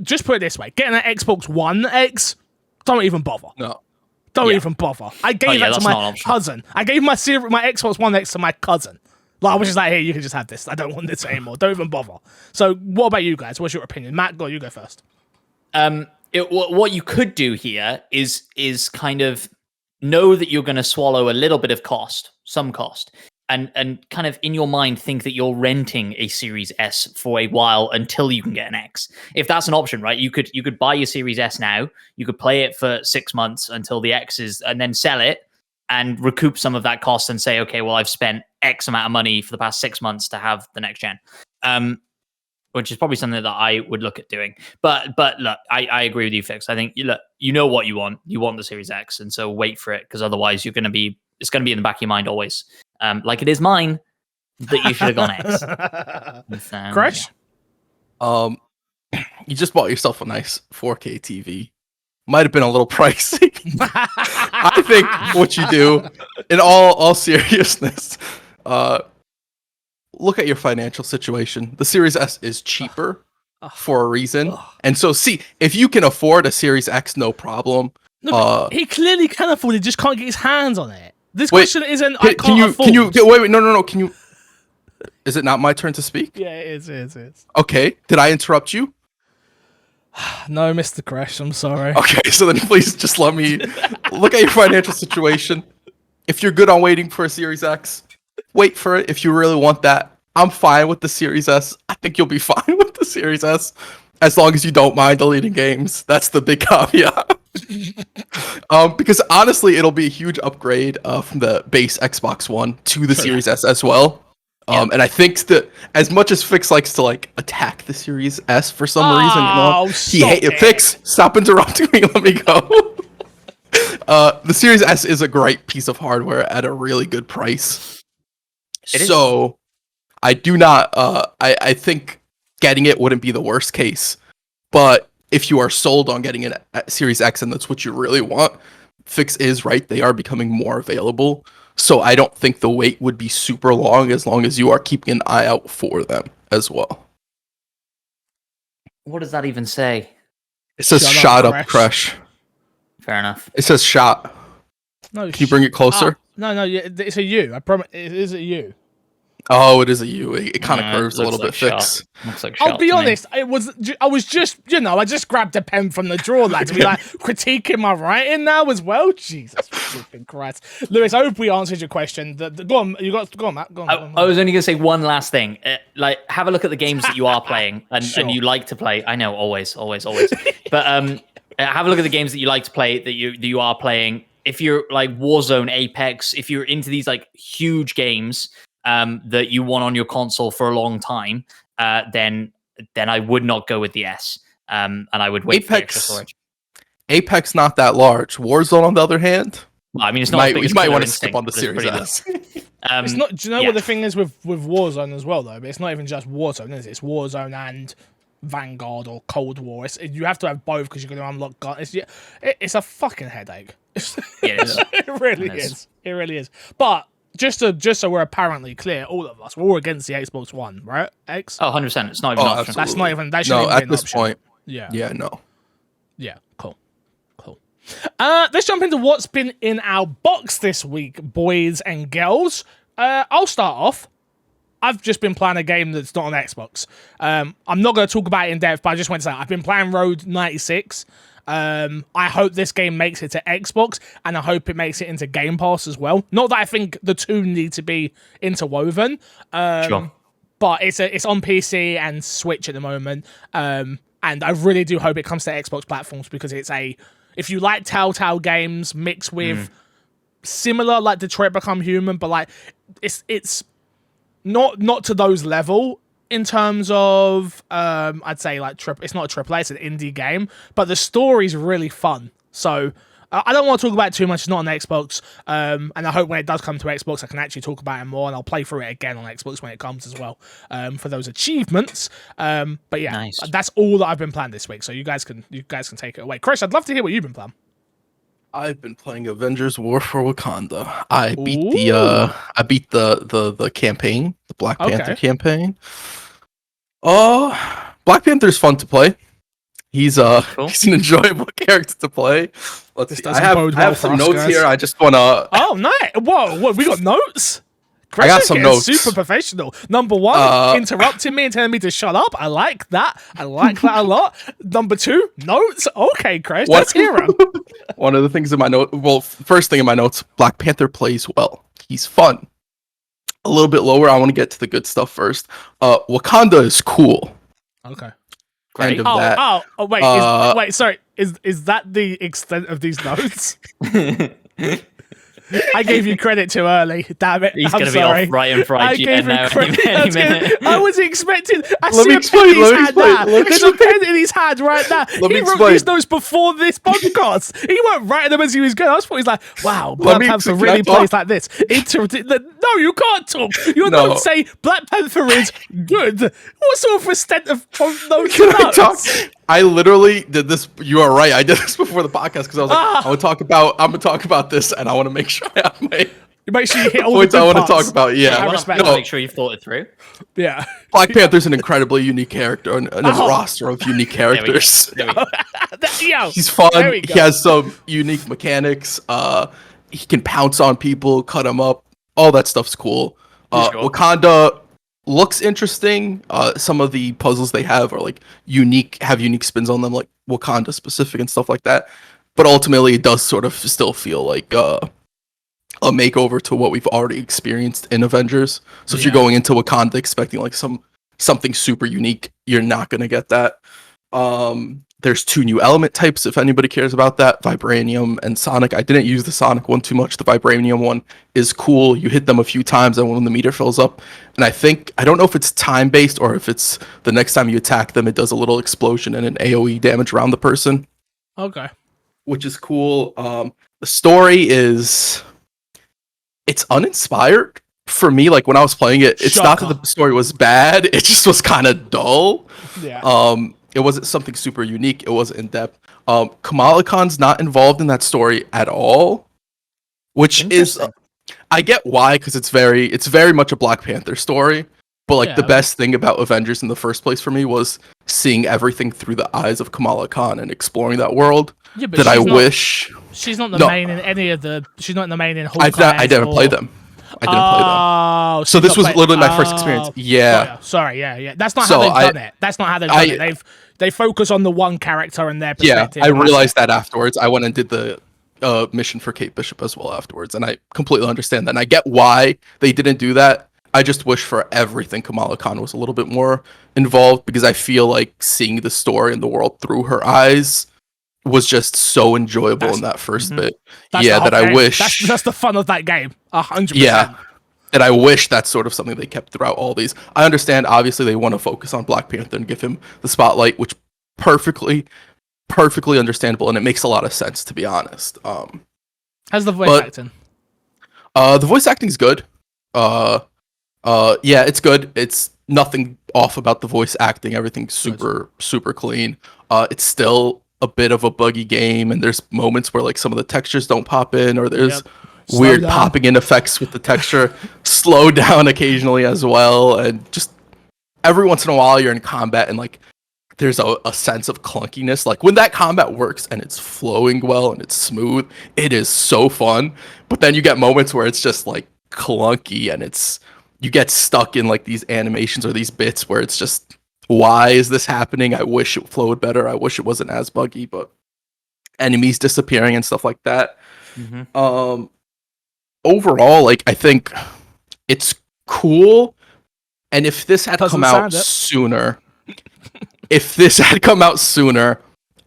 just put it this way, getting an Xbox One X, don't even bother. No. Don't even bother. I gave that to my cousin. I gave my Xbox One X to my cousin. Like, I was just like, hey, you can just have this. I don't want this anymore. Don't even bother. So what about you guys? What's your opinion? Matt, you go first. What you could do here is kind of know that you're going to swallow a little bit of some cost, and kind of in your mind think that you're renting a Series S for a while until you can get an X. If that's an option, right? You could buy your Series S now. You could play it for 6 months until the X is, and then sell it and recoup some of that cost and say, okay, well, I've spent X amount of money for the past 6 months to have the next gen. Which is probably something that I would look at doing. But look, I agree with you, Fix. I think you know what you want. You want the Series X, and so wait for it, because otherwise it's going to be in the back of your mind always. Like it is mine that you should have gone X. Crash? You just bought yourself a nice 4K TV. Might have been a little pricey. I think what you do, in all seriousness, look at your financial situation. The Series S is cheaper for a reason. And so, see, if you can afford a Series X, no problem. No, he clearly can afford it, just can't get his hands on it. This question isn't, I can't afford. Wait, no. Can you Is it not my turn to speak? Yeah, it is. Okay. Did I interrupt you? No, Mr. Crash, I'm sorry. Okay, so then please just let me look at your financial situation. If you're good on waiting for a Series X, wait for it. If you really want that, I'm fine with the Series S. I think you'll be fine with the Series S, as long as you don't mind deleting games. That's the big caveat. Because honestly, it'll be a huge upgrade from the base Xbox One to the Series S as well. And I think that as much as Fix likes to like attack the Series S for some reason, Fix, stop interrupting me. Let me go. The Series S is a great piece of hardware at a really good price. So I do not. I think getting it wouldn't be the worst case, but if you are sold on getting it at Series X and that's what you really want, Fix is right. They are becoming more available. So I don't think the wait would be super long as you are keeping an eye out for them as well. What does that even say? It says shot up crash. Fair enough. It says shot. No, can you bring it closer? No, it's a U. I promise. It is a U. Oh, it is a U. It kind of curves a little bit. Fix. I'll be honest. I was just, I just grabbed a pen from the drawer, lad, to be like critiquing my writing now as well. Jesus fucking Christ, Lewis. I hope we answered your question. Go on, Matt. Go on. I was only gonna say one last thing. Have a look at the games that you are playing and you like to play. I know, always. But have a look at the games that you like to play that you are playing. If you're like Warzone, Apex, if you're into these like huge games that you want on your console for a long time, then I would not go with the S. And I would wait for the extra storage. Apex not that large. Warzone, on the other hand, well, I mean, it's not. You might want to skip on the Series S. It's not. Do you know what the thing is with Warzone as well, though? But it's not even just Warzone, is it? It's Warzone and Vanguard or Cold War. You have to have both because you're going to unlock guns. It's a fucking headache. It is. It really is. It really is. But just so we're apparently clear, all of us, we're all against the Xbox One, right? X? Oh, 100%. It's not even an option. That's not even. That shouldn't even be an option. Point. Yeah. Yeah. No. Yeah. Cool. Let's jump into what's been in our box this week, boys and girls. I'll start off. I've just been playing a game that's not on Xbox. I'm not going to talk about it in depth, but I just want to say I've been playing Road 96. I hope this game makes it to Xbox, and I hope it makes it into Game Pass as well. Not that I think the two need to be interwoven, Sure. but it's on PC and Switch at the moment, and I really do hope it comes to Xbox platforms because if you like Telltale games mixed with similar like Detroit Become Human, but like it's not to those level. In terms of, I'd say like it's not a AAA, it's an indie game, but the story's really fun. So I don't want to talk about it too much. It's not on Xbox, and I hope when it does come to Xbox, I can actually talk about it more, and I'll play through it again on Xbox when it comes as well for those achievements. But yeah, nice. That's all that I've been playing this week. So you guys can take it away. Chris, I'd love to hear what you've been playing. I've been playing Avengers War for Wakanda. I beat the campaign, the Black Panther campaign. Black Panther's fun to play. He's he's an enjoyable character to play. I have some notes here. I just wanna. Oh, nice! Whoa, we got notes. Chris, I got some notes. Super professional. Number one, interrupting me and telling me to shut up. I like that. I like that a lot. Number two, notes. Okay, Chris, let's hear them. One of the things in my note. Well, first thing in my notes, Black Panther plays well. He's fun. A little bit lower. I want to get to the good stuff first. Wakanda is cool. Okay. Great. Wait. Sorry. Is that the extent of these notes? I gave you credit too early. Damn it. He's going to be off right and fried. I was expecting. I see a pen in his hand now. There's a pen in his hand right now. He wrote these notes before this podcast. He weren't writing them as he was going. I thought he's like, wow, Black Panther really plays like this. No, you can't talk. You don't say Black Panther is good. What sort of extent of notes? Can I talk? I literally did this. You are right. I did this before the podcast because I was like, I'm gonna talk about this, and I want to make sure I have my. Make sure you hit all points the I want to talk about. Yeah, I want to make sure you've thought it through. Yeah, Black Panther's an incredibly unique character, and a roster of unique characters. He's fun. He has some unique mechanics. He can pounce on people, cut them up. All that stuff's cool. Wakanda looks interesting. Some of the puzzles they have are like unique spins on them, like Wakanda specific and stuff like that. But ultimately, it does sort of still feel like a makeover to what we've already experienced in Avengers. So if you're going into Wakanda expecting like something super unique, you're not gonna get that. There's 2 new element types if anybody cares about that, Vibranium and Sonic. I didn't use the Sonic one too much. The Vibranium one is cool. You hit them a few times and when the meter fills up, and I don't know if it's time based or if it's the next time you attack them, it does a little explosion and an AoE damage around the person. Okay. Which is cool. The story it's uninspired for me. Like when I was playing it, it's not that the story was bad, it just was kind of dull. It wasn't something super unique, it wasn't in depth. Kamala Khan's not involved in that story at all, which is I get why, because it's very much a Black Panther story, but like the best thing about Avengers in the first place for me was seeing everything through the eyes of Kamala Khan and exploring that world. That I wish she's not the main in any of the. She's not in the main in Hawkeye. I didn't play them. I didn't play them. So this was literally my first experience. Yeah. Sorry. Yeah. That's not how they've done it. That's not how they've done it. They focus on the one character and their perspective. Yeah, I realized that afterwards. I went and did the mission for Kate Bishop as well afterwards, and I completely understand that. And I get why they didn't do that. I just wish for everything Kamala Khan was a little bit more involved, because I feel like seeing the story and the world through her eyes was just so enjoyable in that first bit. I wish that's the fun of that game. 100%. Yeah. And I wish that's sort of something they kept throughout all these. I understand, obviously, they want to focus on Black Panther and give him the spotlight, which perfectly understandable, and it makes a lot of sense, to be honest. How's the voice acting? The voice acting's good. It's good. It's nothing off about the voice acting. Everything's super clean. It's still a bit of a buggy game, and there's moments where like some of the textures don't pop in, or there's weird popping in effects with the texture. Slow down occasionally as well, and just every once in a while you're in combat and like there's a sense of clunkiness. Like when that combat works and it's flowing well and it's smooth, it is so fun. But then you get moments where it's just like clunky and you get stuck in like these animations or these bits where it's just, why is this happening? I wish it flowed better. I wish it wasn't as buggy, but enemies disappearing and stuff like that. Overall, like I think it's cool. And if this had come out sooner,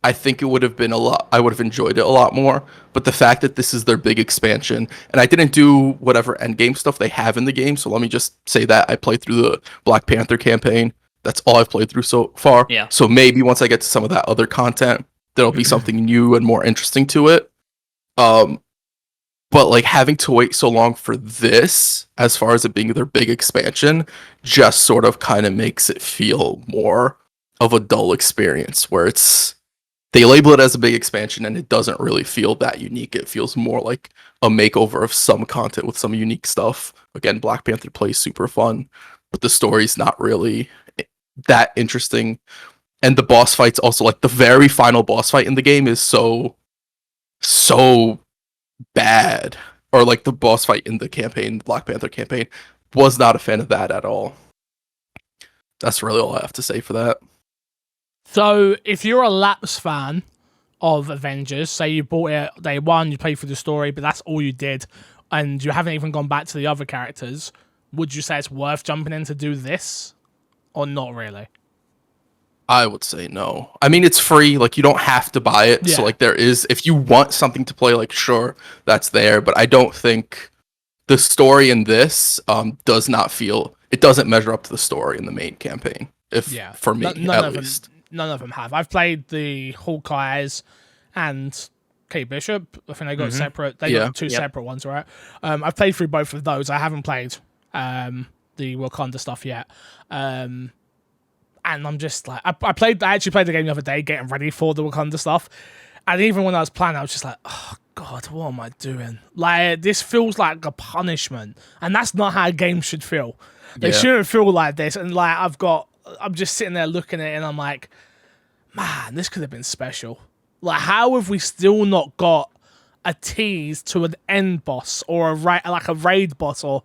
I think it would have been I would have enjoyed it a lot more. But the fact that this is their big expansion, and I didn't do whatever endgame stuff they have in the game, so let me just say that I played through the Black Panther campaign. That's all I've played through so far. Yeah. So maybe once I get to some of that other content, there'll be something new and more interesting to it. But like having to wait so long for this, as far as it being their big expansion, just sort of kind of makes it feel more of a dull experience, where they label it as a big expansion and it doesn't really feel that unique. It feels more like a makeover of some content with some unique stuff. Again, Black Panther plays super fun, but the story's not really that interesting. And the boss fights also, like the very final boss fight in the game is so bad. Or like the boss fight in the campaign, the Black Panther campaign, was not a fan of that at all. That's really all I have to say for that. So, if you're a lapsed fan of Avengers, say you bought it day one, you played through the story, but that's all you did, and you haven't even gone back to the other characters, would you say it's worth jumping in to do this, or not really? I would say no. I mean, it's free. Like, you don't have to buy it. Yeah. So, like, if you want something to play, like, sure, that's there. But I don't think the story in this it doesn't measure up to the story in the main campaign. For me, at least. None of them have. I've played the Hawkeyes and Kate Bishop. I think they got separate. They got two separate ones, right? I've played through both of those. I haven't played the Wakanda stuff yet. And I'm just like, I actually played the game the other day, getting ready for the Wakanda stuff. And even when I was playing, I was just like, oh God, what am I doing? Like, this feels like a punishment, and that's not how a game should feel. They shouldn't feel like this. And like, I'm just sitting there looking at it, and I'm like, man, this could have been special. Like, how have we still not got a tease to an end boss or a raid boss, or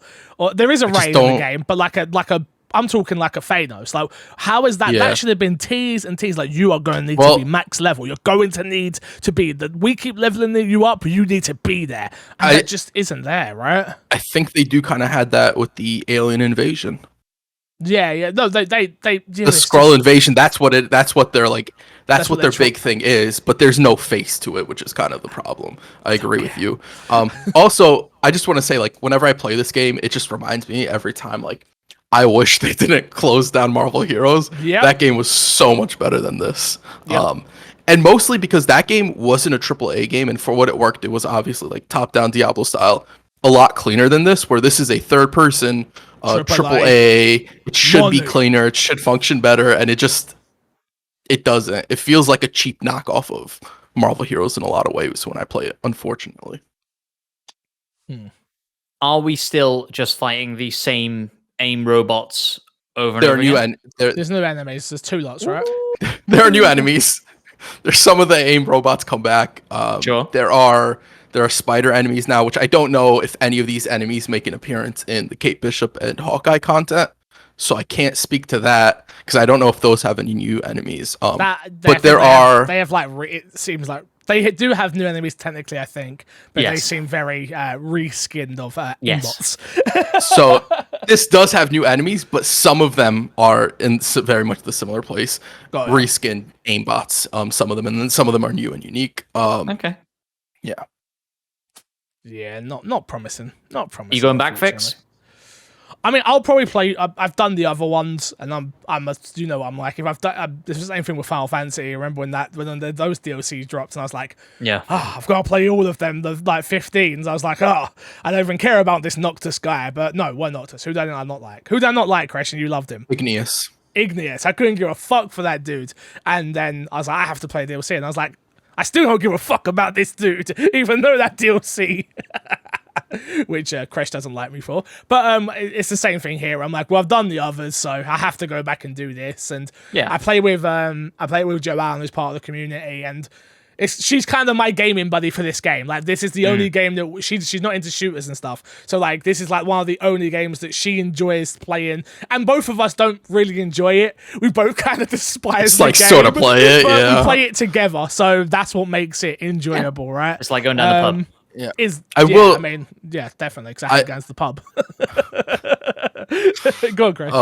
there is a raid in the game, but like a I'm talking like a Thanos. Like, how is that? Yeah. That should have been teased and teased. Like, you are going to need to be max level. You're going to need to be. We keep leveling you up. You need to be there. And that just isn't there, right? I think they do kind of had that with the alien invasion. Yeah. No, they the Skrull invasion. That's what they're like. That's what their big thing is. But there's no face to it, which is kind of the problem. I agree with you. Also, I just want to say, like, whenever I play this game, it just reminds me every time, like, I wish they didn't close down Marvel Heroes. Yeah. That game was so much better than this. Yep. And mostly because that game wasn't a AAA game, and for what it worked, it was obviously like top-down Diablo style, a lot cleaner than this, where this is a third-person AAA. It should be cleaner. It should function better, and it doesn't. It feels like a cheap knockoff of Marvel Heroes in a lot of ways when I play it, unfortunately. Are we still just fighting the same AIM robots over and there over are again? There's new enemies. There's 2 lots, right? There are new enemies. There's some of the AIM robots come back. Sure. There are spider enemies now, which I don't know if any of these enemies make an appearance in the Kate Bishop and Hawkeye content. So I can't speak to that because I don't know if those have any new enemies. But there are. They have like it seems like they do have new enemies technically, I think, but Yes. they seem very reskinned of Yes. bots. So this does have new enemies, but some of them are in very much the similar place. Reskinned aimbots. Some of them, and then some of them are new and unique. Okay. Yeah. Yeah, not promising. Not promising. You going back, Fix? I mean, I'll probably play. I've done the other ones, and I'm like, if I've done, this was the same thing with Final Fantasy. I remember when those DLCs dropped, and I was like, I've got to play all of them, the like 15s. I was like, I don't even care about this Noctis guy. But no, why Noctis? Who did I not like? Who did I not like, Christian? You loved him. Igneous. I couldn't give a fuck for that dude. And then I was like, I have to play DLC, and I was like, I still don't give a fuck about this dude, even though that DLC. Which Crash doesn't like me for, but it's the same thing here. I'm like, well, I've done the others, so I have to go back and do this. And I play with Joanne, who's part of the community, and she's kind of my gaming buddy for this game. Like, this is the only game that she's not into shooters and stuff, so like this is like one of the only games that she enjoys playing, and both of us don't really enjoy it. We both kind of despise the game, sort of play it, but we play it together, so that's what makes it enjoyable, right? It's like going down the pub. Yeah, definitely. Because I hate going to the pub. Go on, Chris.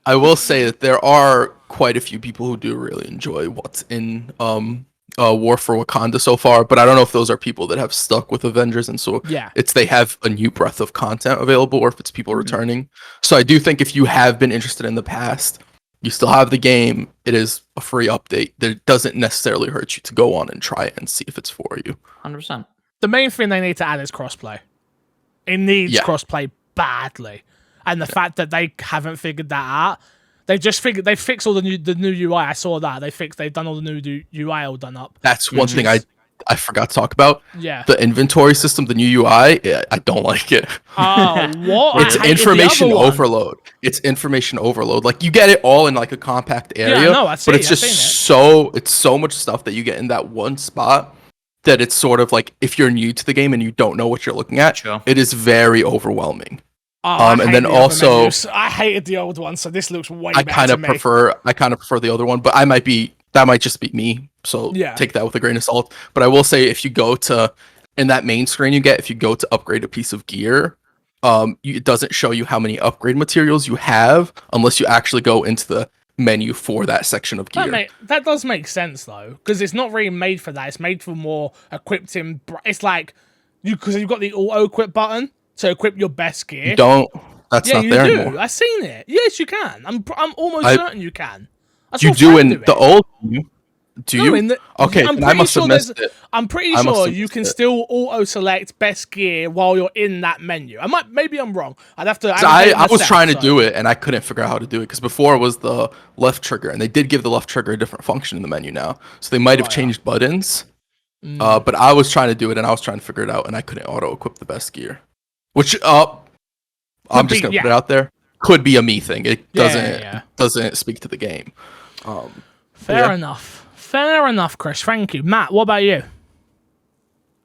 I will say that there are quite a few people who do really enjoy what's in War for Wakanda so far, but I don't know if those are people that have stuck with Avengers, and so they have a new breadth of content available, or if it's people returning. So I do think if you have been interested in the past, you still have the game. It is a free update. That doesn't necessarily hurt you to go on and try it and see if it's for you. 100%. The main thing they need to add is crossplay. It needs crossplay badly, and the fact that they haven't figured that out, they fixed all the new UI. I saw that they've done all the new UI all done up. That's one thing I forgot to talk about. Yeah, the inventory system, the new UI. I don't like it. Oh, what? It's information overload. It's information overload. Like, you get it all in like a compact area, but it's just so much stuff that you get in that one spot. That it's sort of like, if you're new to the game and you don't know what you're looking at, it is very overwhelming. And then also, I hated the old one, so this looks way better. I kind of prefer the other one, but that might just be me. So take that with a grain of salt. But I will say, if you go to in that main screen if you go to upgrade a piece of gear, it doesn't show you how many upgrade materials you have unless you actually go into the menu for that section of gear. That does make sense though, because it's not really made for that. It's made for more equipped in. It's like because you've got the auto equip button to equip your best gear. You don't. That's not there anymore. I've seen it. Yes, you can. I'm almost certain you can. You do in the old. Do you? Okay, I must have missed it. I'm pretty sure you can still auto-select best gear while you're in that menu. Maybe I'm wrong. I'd have to. I was trying to do it, and I couldn't figure out how to do it because before it was the left trigger, and they did give the left trigger a different function in the menu now. So they might have changed buttons. But I was trying to do it, and I was trying to figure it out, and I couldn't auto-equip the best gear. Which I'm just gonna put it out there. Could be a me thing. It doesn't speak to the game. Fair enough. Fair enough, Chris. Thank you. Matt, what about you?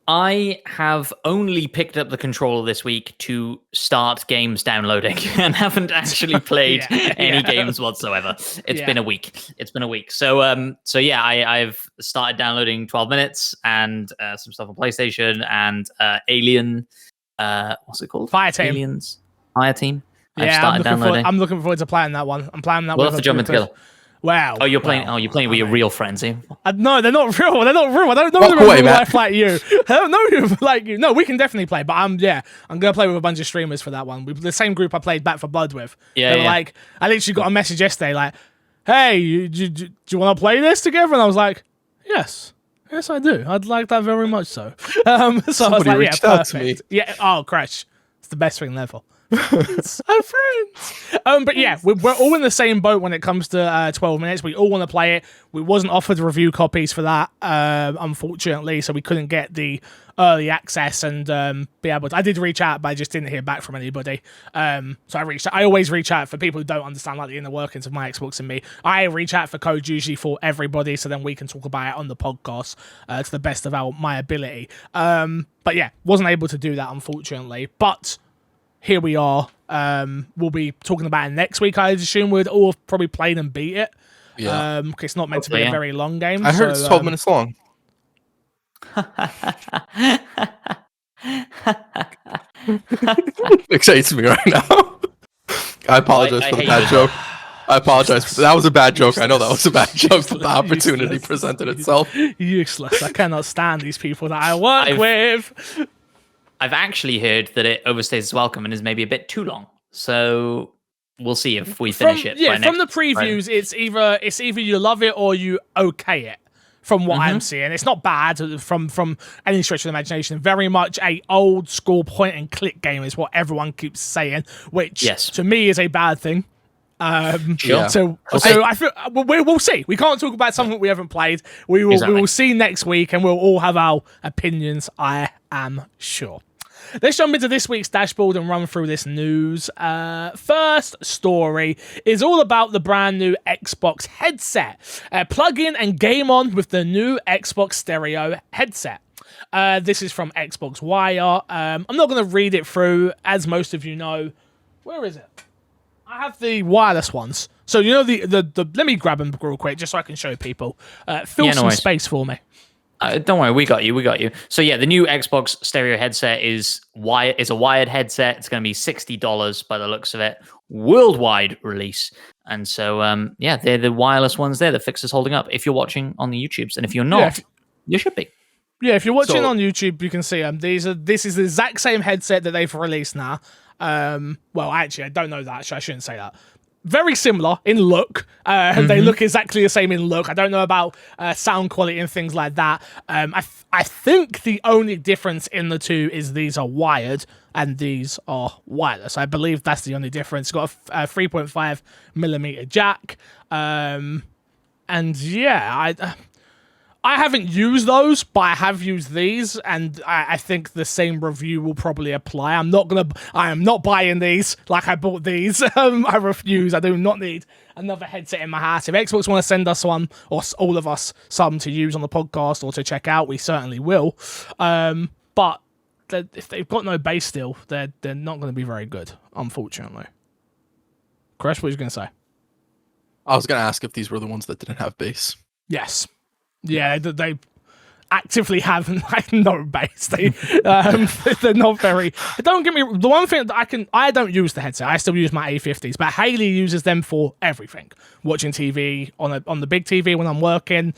I have only picked up the controller this week to start games downloading and haven't actually played any games whatsoever. It's been a week. So I've started downloading 12 Minutes and some stuff on PlayStation and Alien. What's it called? Fireteam. Aliens. Fireteam. I'm looking forward to playing that one. I'm playing that. We'll have to jump in together. Wow. Oh, you're playing with your real friends, eh? No, they're not real. I don't know them in real life like you. I don't know them like you. No, we can definitely play, but I'm gonna play with a bunch of streamers for that one. The same group I played Back 4 Blood with. They were like, I literally got a message yesterday like, "Hey, do you want to play this together?" And I was like, "Yes, I do. I'd like that very much so." So somebody I was like, reached out to me. Yeah. Oh, Crash, it's the best thing ever. Our friends. But yeah, we're all in the same boat when it comes to 12 Minutes. We all want to play it. We wasn't offered review copies for that, unfortunately, so we couldn't get the early access and be able to. I did reach out, but I just didn't hear back from anybody. So I always reach out for people who don't understand like the inner workings of my Xbox and me. I reach out for codes usually for everybody, so then we can talk about it on the podcast to the best of my ability. But yeah, wasn't able to do that, unfortunately. But here we are. We'll be talking about it next week. I assume we'd all have probably played and beat it. Yeah. It's not meant to be a very long game. I heard it's 12 minutes long. Excites me right now. I apologize for the bad joke. I apologize. That was a bad joke. I know that was a bad joke, but the opportunity presented itself. Useless. I cannot stand these people that I work with. I've actually heard that it overstays its welcome and is maybe a bit too long. So we'll see if we finish it. Yeah, from the previews, it's either you love it or you okay it. From what I'm seeing, it's not bad from any stretch of the imagination. Very much a old school point and click game is what everyone keeps saying, which to me is a bad thing. Sure. So I feel we'll see. We can't talk about something we haven't played. We will see next week, and we'll all have our opinions. I am sure. Let's jump into this week's dashboard and run through this news. First story is all about the brand new Xbox headset. Plug in and game on with the new Xbox stereo headset. This is from Xbox Wire. I'm not going to read it through, as most of you know. Where is it? I have the wireless ones. So, you know, the let me grab them real quick just so I can show people. Fill some space for me. Don't worry, we got you. So yeah, the new Xbox stereo headset is a wired headset. It's going to be $60 by the looks of it, worldwide release. And so they're the wireless ones there. The fix is holding up. If you're watching on the YouTubes, and if you're not, you should be. Yeah, if you're watching on YouTube, you can see them. This is the exact same headset that they've released now. Well, actually, I don't know that. I shouldn't say that. Very similar in look. They look exactly the same in look. I don't know about sound quality and things like that. I think the only difference in the two is these are wired and these are wireless. I believe that's the only difference. It's got a 3.5 millimeter jack. And yeah, I haven't used those, but I have used these, and I think the same review will probably apply. I am not buying these like I bought these. I refuse. I do not need another headset in my house. If Xbox want to send us one, or all of us some to use on the podcast or to check out, we certainly will. But if they've got no bass still, they're not going to be very good, unfortunately. Chris, what are you going to say? I was going to ask if these were the ones that didn't have bass. Yes. Yeah, they actively have like no bass. They're not very. Don't get me. The one thing that I don't use the headset. I still use my A50s, but Haley uses them for everything. Watching TV on the big TV when I'm working.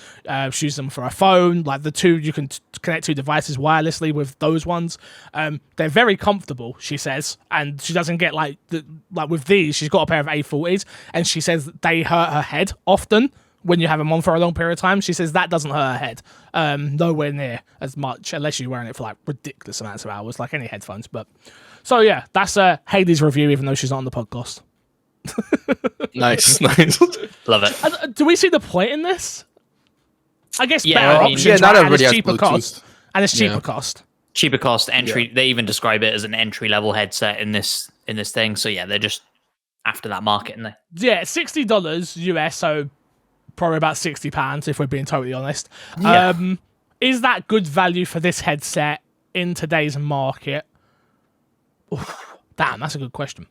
She uses them for her phone. Like the two, you can connect two devices wirelessly with those ones. They're very comfortable, she says, and she doesn't get like with these. She's got a pair of A40s, and she says they hurt her head often. When you have them on for a long period of time, she says that doesn't hurt her head. Nowhere near as much, unless you're wearing it for like ridiculous amounts of hours, like any headphones. But so yeah, that's Haley's review, even though she's not on the podcast. Nice. Love it. Do we see the point in this? I guess better options. Yeah, not everybody has cheaper Bluetooth. cost, and it's cheaper cost. Cheaper cost entry. Yeah. They even describe it as an entry level headset in this thing. So yeah, they're just after that market, aren't they? Yeah, $60 US. So probably about £60 if we're being totally honest. Yeah. is that good value for this headset in today's market? Oof, damn, that's a good question.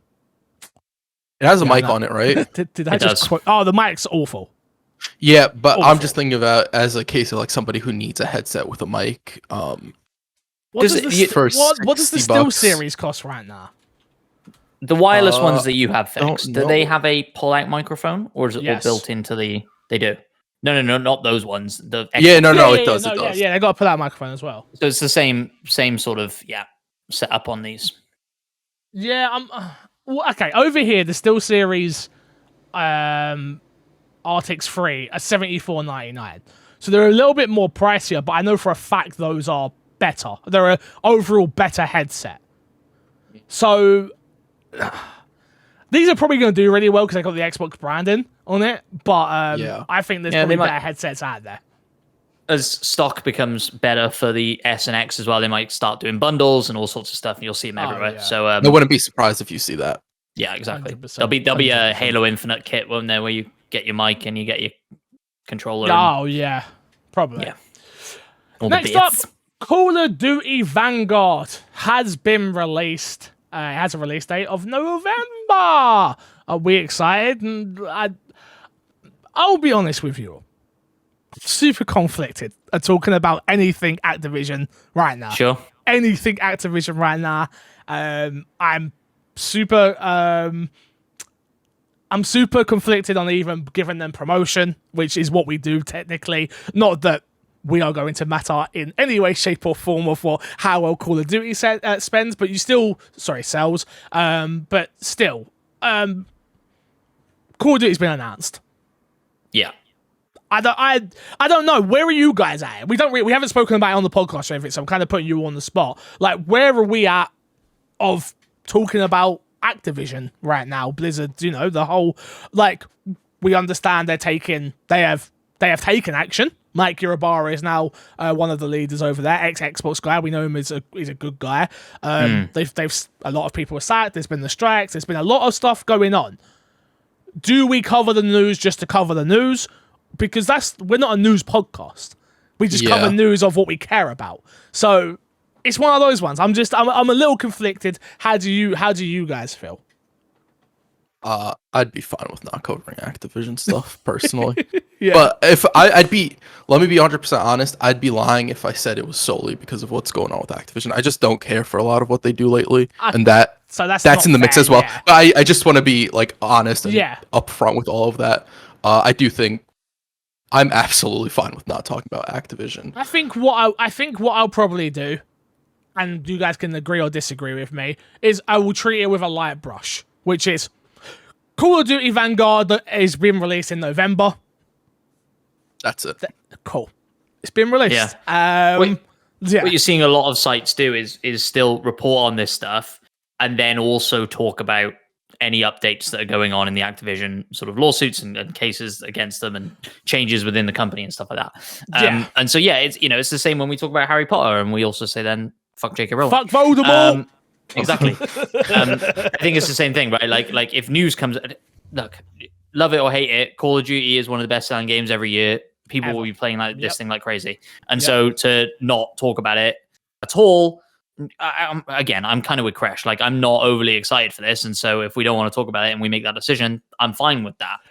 It has a mic on it, right? Did I just quote? Oh, the mic's awful. Yeah, but awful. I'm just thinking about as a case of like somebody who needs a headset with a mic. What does the Still series cost right now? The wireless ones that you have fixed, do they have a pull-out microphone, or is it all built into the? They do. No, not those ones. It does. Yeah, they got a pull-out microphone as well. So it's the same sort of setup on these. Yeah, okay. Over here, the Still series, Arctics 3 are $74.99. So they're a little bit more pricier, but I know for a fact those are better. They're an overall better headset. So these are probably going to do really well because they got the Xbox branding on it. But I think there's probably better headsets out there. As stock becomes better for the S and X as well, they might start doing bundles and all sorts of stuff, and you'll see them everywhere. Yeah. So I wouldn't be surprised if you see that. Yeah, exactly. There'll be a Halo Infinite kit one there where you get your mic and you get your controller. Oh yeah, probably. Yeah. Next up, Call of Duty Vanguard has been released. It has a release date of November. Are we excited? And I'll be honest with you. Super conflicted at talking about anything Activision right now. Sure. Anything Activision right now. I'm super conflicted on even giving them promotion, which is what we do technically. Not that we are going to matter in any way, shape, or form of how well Call of Duty spends, but sells. But still, Call of Duty's been announced. Yeah. I don't know. Where are you guys at? We haven't spoken about it on the podcast or anything, so I'm kind of putting you on the spot. Like, where are we at of talking about Activision right now? Blizzard, the whole, like, we understand they have taken action. Mike Urabara is now one of the leaders over there. Ex-Xbox guy, we know him as he's a good guy. They've a lot of people are sacked. There's been the strikes. There's been a lot of stuff going on. Do we cover the news just to cover the news? Because we're not a news podcast. We just cover news of what we care about. So it's one of those ones. I'm a little conflicted. How do you guys feel? I'd be fine with not covering Activision stuff personally. But if let me be 100% honest, I'd be lying if I said it was solely because of what's going on with Activision. I just don't care for a lot of what they do lately, and that's in the mix as well. Yeah. But I just want to be like honest and upfront with all of that. I do think I'm absolutely fine with not talking about Activision. I think what I'll probably do, and you guys can agree or disagree with me, is I will treat it with a light brush, which is Call of Duty Vanguard that is being released in November. That's it. Cool. It's been released. Yeah. What you're seeing a lot of sites do is still report on this stuff and then also talk about any updates that are going on in the Activision sort of lawsuits and cases against them and changes within the company and stuff like that. And so it's the same when we talk about Harry Potter and we also say then fuck J.K. Rowling. Fuck Voldemort. Exactly. I think it's the same thing, right? Like if news comes, look, love it or hate it, Call of Duty is one of the best selling games every year. People will be playing this thing like crazy, and so to not talk about it at all. I'm kind of with Crash. Like, I'm not overly excited for this, and so if we don't want to talk about it and we make that decision, I'm fine with that.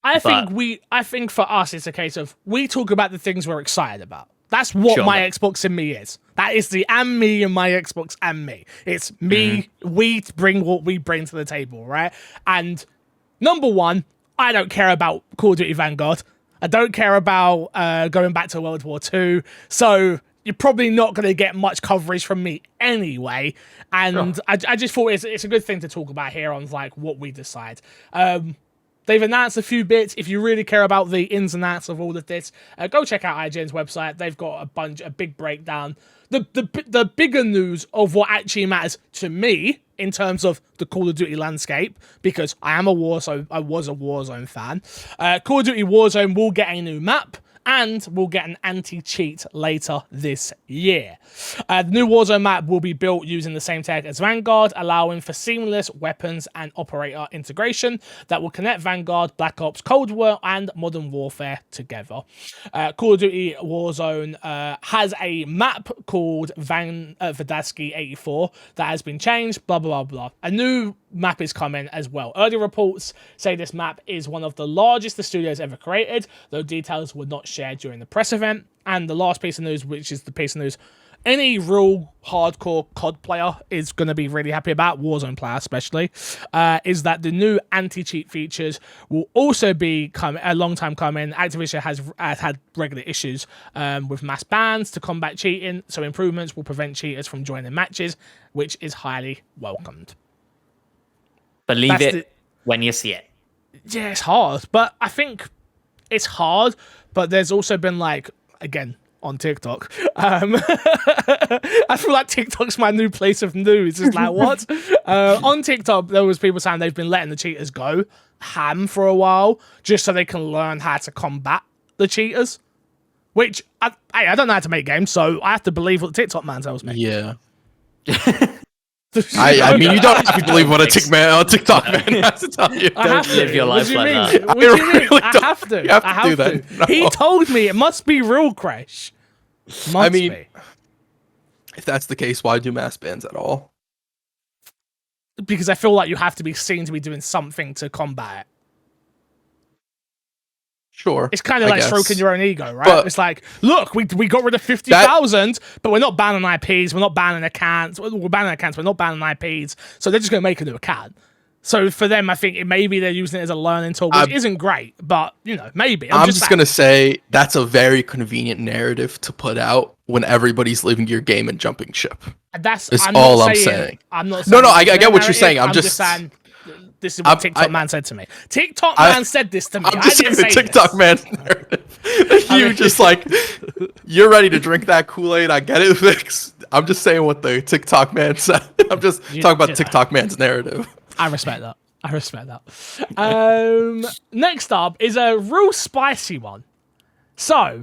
I think for us, it's a case of we talk about the things we're excited about. That's what my Xbox and me is. That is the and me and my Xbox and me. It's me. We bring what we bring to the table, right? And number one, I don't care about Call of Duty Vanguard. I don't care about going back to World War II. So you're probably not going to get much coverage from me anyway. And I just thought it's a good thing to talk about here on like what we decide. They've announced a few bits. If you really care about the ins and outs of all of this, go check out IGN's website. They've got a big breakdown. The bigger news of what actually matters to me in terms of the Call of Duty landscape, because I was a Warzone fan. Call of Duty Warzone will get a new map. and we'll get an anti-cheat later this year. The new Warzone map will be built using the same tech as Vanguard, allowing for seamless weapons and operator integration that will connect Vanguard, Black Ops, Cold War, and Modern Warfare together. Call of Duty Warzone has a map called Verdasky 84 that has been changed, blah, blah, blah. A new map is coming as well. Early reports say this map is one of the largest the studio's ever created, though details were not shared during the press event. And the last piece of news, which is the piece of news any real hardcore COD player is going to be really happy about, Warzone player especially, is that the new anti-cheat features will also be a long time coming. Activision has had regular issues with mass bans to combat cheating, so improvements will prevent cheaters from joining matches, which is highly welcomed. Believe it when you see it. Yeah, it's hard, but I think it's hard, but there's also been again, on TikTok. I feel like TikTok's my new place of news. It's like, what? On TikTok, there was people saying they've been letting the cheaters go ham for a while, just so they can learn how to combat the cheaters. Which, I don't know how to make games, so I have to believe what the TikTok man tells me. Yeah. I mean, you don't have to believe what a TikTok man has to tell you. I have to live your life like that. What do you mean? I have to. You have to do that. No. He told me it must be real, Crash. Be. If that's the case, why do mass bans at all? Because I feel like you have to be seen to be doing something to combat it. Sure. It's kind of like stroking your own ego, right? But it's like, look, we got rid of 50,000, but we're not banning IPs, we're not banning accounts, we're banning accounts, we're not banning IPs, so they're just going to make a new account. So for them, I think maybe they're using it as a learning tool, which isn't great, but, maybe. I'm just going to say that's a very convenient narrative to put out when everybody's leaving your game and jumping ship. That's all I'm saying. I'm not saying. No, I get what you're saying. I'm just saying. This is what TikTok man said to me. TikTok man said this to me. I'm just saying the TikTok man's narrative. You're ready to drink that Kool-Aid. I get it, Vix. I'm just saying what the TikTok man said. I'm just talking about TikTok man's narrative. I respect that. Next up is a real spicy one. So,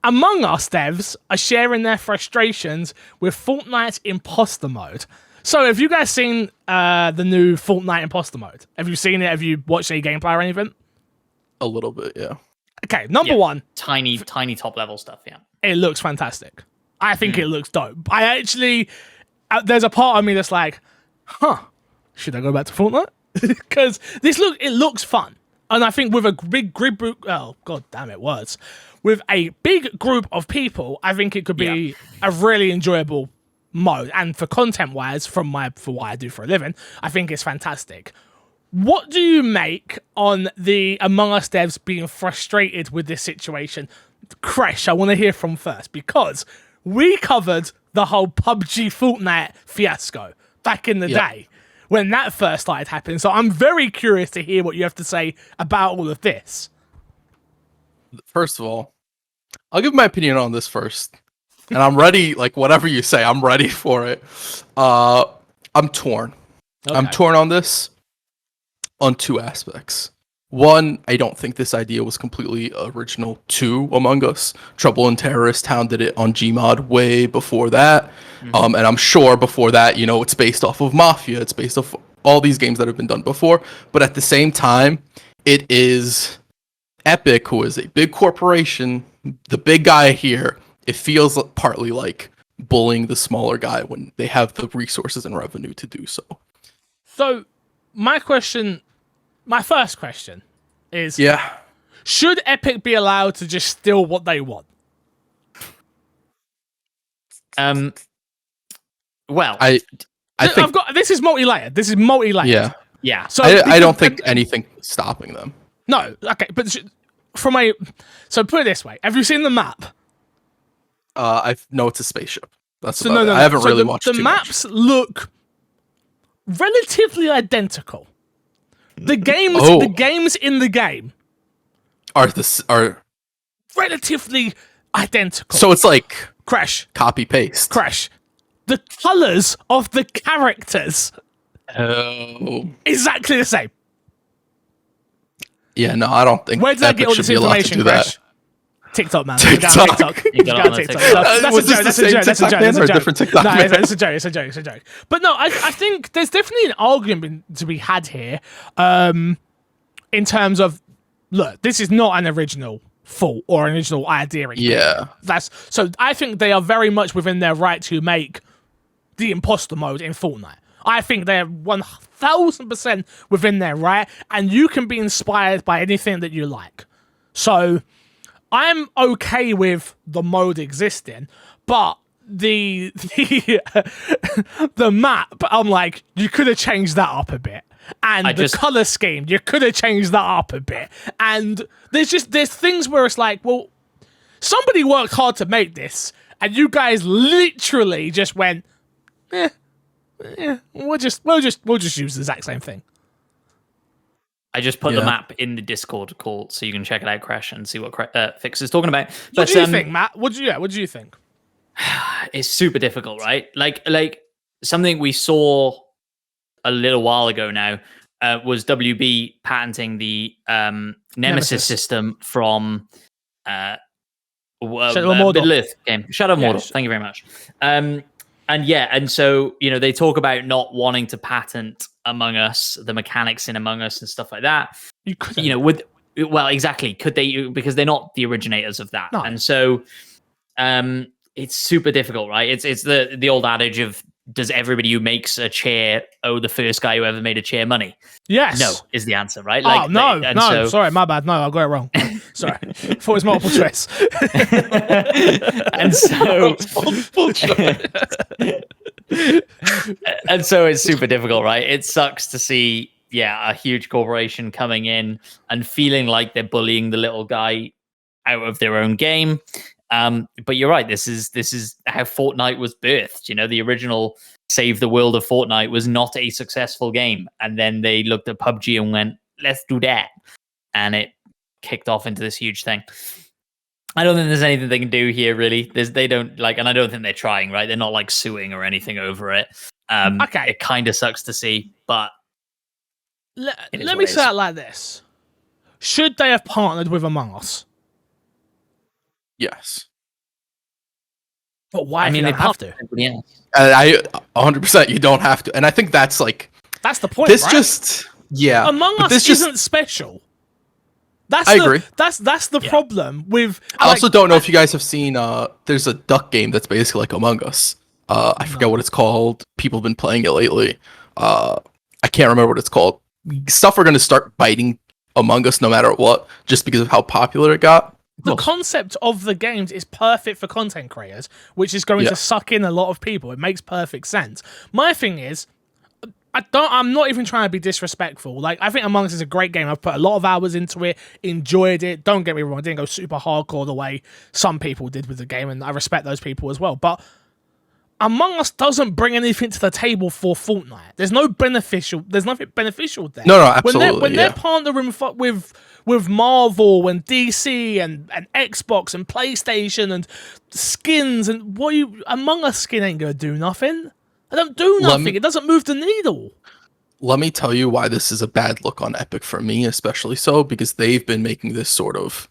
Among Us devs are sharing their frustrations with Fortnite's imposter mode. So, have you guys seen the new Fortnite imposter mode? Have you seen it? Have you watched any gameplay or anything? A little bit, yeah. Okay, number one. Tiny top level stuff, yeah. It looks fantastic. I think it looks dope. I actually, there's a part of me that's like, should I go back to Fortnite? Because it looks fun. And I think with a big group, with a big group of people, I think it could be a really enjoyable mode. And for content wise, for what I do for a living, I think it's fantastic. What do you make on the Among Us devs being frustrated with this situation? Crash, I want to hear from first, because we covered the whole PUBG Fortnite fiasco back in the day when that first started happening. So I'm very curious to hear what you have to say about all of this. First of all, I'll give my opinion on this first. And I'm ready, whatever you say, I'm ready for it. I'm torn. Okay. I'm torn on this on two aspects. One, I don't think this idea was completely original to Among Us. Trouble in Terrorist Town did it on Gmod way before that. And I'm sure before that, it's based off of Mafia. It's based off all these games that have been done before. But at the same time, it is Epic, who is a big corporation, the big guy here. It feels partly like bullying the smaller guy when they have the resources and revenue to do so. So my first question is, should Epic be allowed to just steal what they want? Well, I think this is multi-layered. Yeah. So I don't think anything stopping them. No. Okay, but so put it this way: have you seen the map? I know it's a spaceship. That's so I haven't really watched the maps look relatively identical. The games in the game are relatively identical. So it's like Crash, copy paste. Crash. The colors of the characters, exactly the same. Yeah, no, I don't think. Where did I get all this information, Crash? TikTok, man. TikTok. You got it on TikTok. That's a joke. That's a joke. That's a joke. That's a different TikTok. No, it's a joke. It's a joke. It's a joke. But no, I think there's definitely an argument to be had here, in terms of, look, this is not an original fault or an original idea. Yeah. So I think they are very much within their right to make the imposter mode in Fortnite. I think they're 1000% within their right, and you can be inspired by anything that you like. So I'm okay with the mode existing, but the map, I'm like, you could have changed that up a bit. And the color scheme, you could have changed that up a bit. And there's things where it's like, well, somebody worked hard to make this, and you guys literally just went, we'll just use the exact same thing. I just put the map in the Discord call so you can check it out, Crash, and see what Fix is talking about. What do you think, Matt? What do you think? It's super difficult, right? Like something we saw a little while ago now was WB patenting the Nemesis system from Middle-earth game, Shadow of Mordor. Thank you very much. And so they talk about not wanting to patent Among Us, the mechanics in Among Us and stuff like that. You could, exactly. Could they? Because they're not the originators of that, no. And so it's super difficult, right? It's the old adage of, does everybody who makes a chair owe the first guy who ever made a chair money? Yes. No is the answer, right? Sorry, my bad. No, I got it wrong. Sorry. Thought it was multiple choice. And so and so it's super difficult, right? It sucks to see, a huge corporation coming in and feeling like they're bullying the little guy out of their own game. But you're right. This is how Fortnite was birthed. The original Save the World of Fortnite was not a successful game, and then they looked at PUBG and went, "Let's do that," and it kicked off into this huge thing. I don't think there's anything they can do here, really. They don't and I don't think they're trying. Right? They're not like suing or anything over it. Okay. It kind of sucks to see, but let me say it like this: should they have partnered with Among Us? Yes. But why? I mean, they have to. I 100%. You don't have to, and I think that's the point. This right? Among Us isn't special. I agree. That's the problem with. I also don't know if you guys have seen. There's a duck game that's basically like Among Us. I forget what it's called. People have been playing it lately. I can't remember what it's called. Stuff are going to start biting Among Us no matter what, just because of how popular it got. The concept of the games is perfect for content creators, which is going to suck in a lot of people. It makes perfect sense. My thing is, I'm not even trying to be disrespectful. I think Among Us is a great game. I've put a lot of hours into it, enjoyed it. Don't get me wrong, I didn't go super hardcore the way some people did with the game, and I respect those people as well. But Among Us doesn't bring anything to the table for Fortnite. There's nothing beneficial there. No, absolutely. When they're partnering with Marvel and DC and Xbox and PlayStation and skins and Among Us skin ain't gonna do nothing. I don't do nothing. It doesn't move the needle. Let me tell you why this is a bad look on Epic for me, especially so, because they've been making this sort of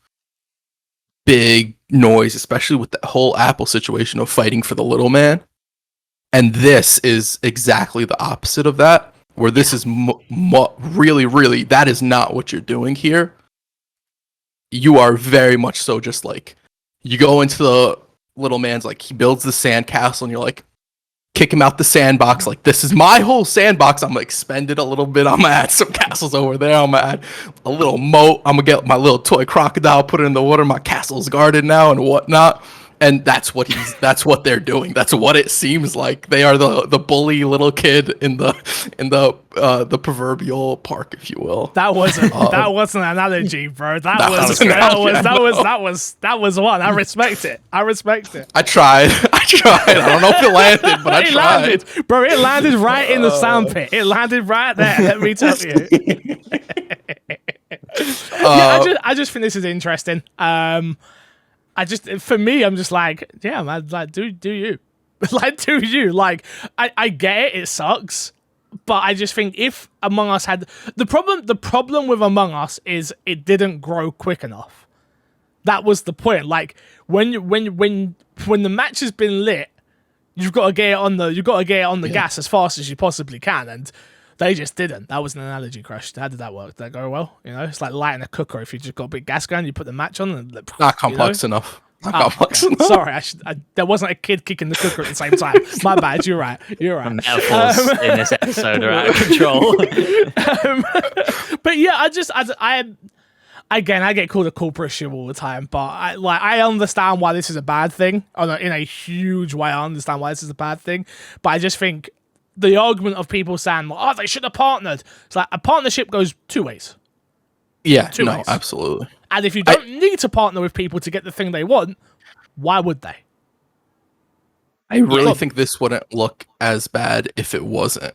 big noise, especially with the whole Apple situation of fighting for the little man. And this is exactly the opposite of that, where this is really, really, that is not what you're doing here. You are very much so just you go into the little man's, he builds the sand castle, and you're like, kick him out the sandbox. This is my whole sandbox. I'm going to expend it a little bit. I'm going to add some castles over there. I'm going to add a little moat. I'm going to get my little toy crocodile, put it in the water. My castle's guarded now and whatnot. And that's what they're doing. That's what it seems like. They are the bully little kid in the proverbial park, if you will. That wasn't an analogy, bro. That was one. I respect it. I tried. I don't know if it landed, but I tried. Landed, bro. It landed right in the sandpit. It landed right there. Let me tell you. I just think this is interesting. For me, I'm just man, do you. Do you. I get it, it sucks. But I just think if Among Us had... The problem with Among Us is it didn't grow quick enough. That was the point. Like when the match has been lit, you've got to get it on the gas as fast as you possibly can, and they just didn't. That was an analogy, Crush. How did that work? Did that go well? You know, it's like lighting a cooker. If you just got a big gas gun, you put the match on, and not complex enough. Sorry, there wasn't a kid kicking the cooker at the same time. My bad. You're right. The metaphors in this episode are out of control. But yeah, I get called a corporate shit all the time, but I understand why this is a bad thing. In a huge way, I understand why this is a bad thing. But I just think the argument of people saying, "Oh, they should have partnered," it's like a partnership goes two ways. Yeah, two ways. Absolutely. And if you don't need to partner with people to get the thing they want, why would they? I really think this wouldn't look as bad if it wasn't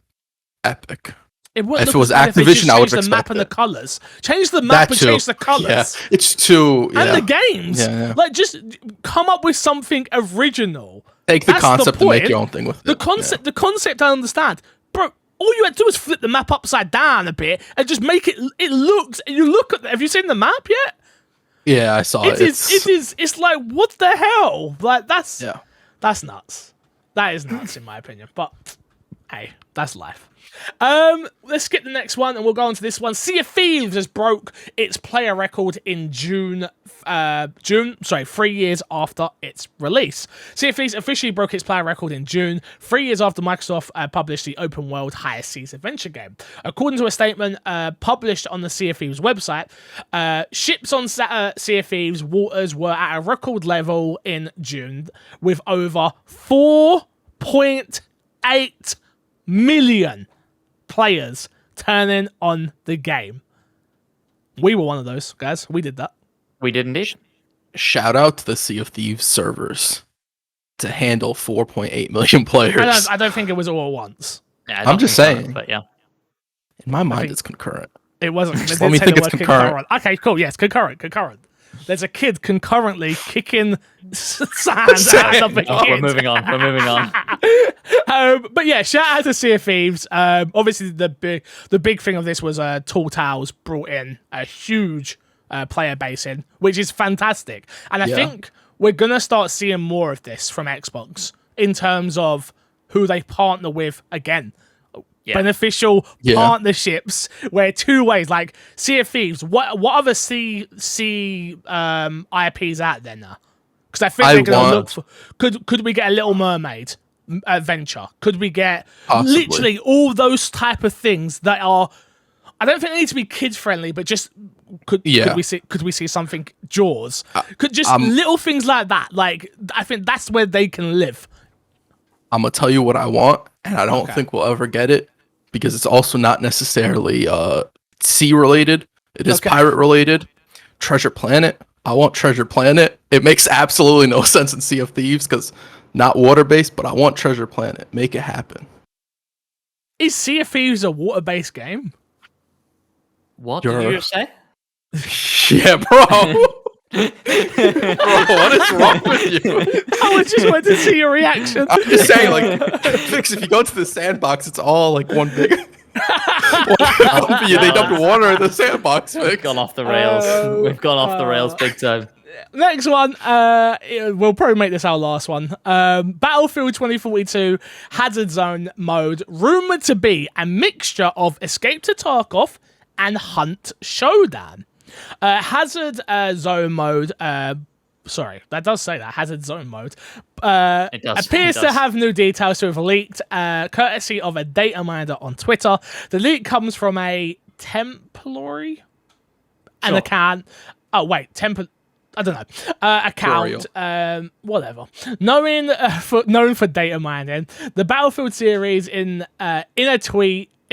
Epic. It wouldn't if it was Activision, I would change the map and the colors. Change the map and change the colors. Yeah. It's too. Yeah. And the games. Yeah. Like, just come up with something original. Take the concept and make your own thing with it. The concept I understand. Bro, all you had to do was flip the map upside down a bit and just make it looks. You look at. Have you seen the map yet? Yeah, I saw it. It's like, what the hell? Like, that's nuts. That is nuts in my opinion. But hey, that's life. Let's skip the next one and we'll go on to this one. Sea of Thieves has broke its player record in June, 3 years after its release. Sea of Thieves officially broke its player record in June, 3 years after Microsoft published the open world High Seas adventure game. According to a statement published on the Sea of Thieves website, ships on Sea of Thieves waters were at a record level in June with over 4.8 million players turning on the game. We were one of those guys. We did that. We did indeed. Shout out to the Sea of Thieves servers to handle 4.8 million players. I don't think it was all at once. Yeah, I'm just saying. But yeah. In my mind, it's concurrent. It wasn't. Let me think it's concurrent. Okay, cool. Yes, concurrent. There's a kid concurrently kicking sand out of a kid. We're moving on. But yeah, shout out to Sea of Thieves. Obviously, the big thing of this was Tall Tales brought in a huge player base in, which is fantastic. And I think we're going to start seeing more of this from Xbox in terms of who they partner with again. Yeah. Beneficial partnerships where two ways, like Sea of Thieves. What other sea IPs out there now? Because I think they're gonna look for. Could we get a Little Mermaid adventure? Could we get literally all those type of things that are? I don't think they need to be kids friendly, but just could we see something Jaws? Could just little things like that. Like, I think that's where they can live. I'm gonna tell you what I want, and I don't think we'll ever get it. Because it's also not necessarily sea related. It is pirate related. Treasure Planet. I want Treasure Planet. It makes absolutely no sense in Sea of Thieves because not water based, but I want Treasure Planet. Make it happen. Is Sea of Thieves a water based game? What did you say? Yeah, bro. Bro, what is wrong with you? I was just wanting to see your reaction. I'm just saying, like, if you go to the sandbox, it's all like one big. They dumped water in the sandbox. We've gone off the rails. We've gone off the rails big time. Next one, we'll probably make this our last one. Battlefield 2042 Hazard Zone mode, rumored to be a mixture of Escape to Tarkov and Hunt Showdown. Hazard Zone mode, sorry, that does say that, Hazard Zone mode, appears to have new details to have leaked, courtesy of a data miner on Twitter. The leak comes from a Templary, an account, I don't know, account, whatever. Known for data mining, the Battlefield series in a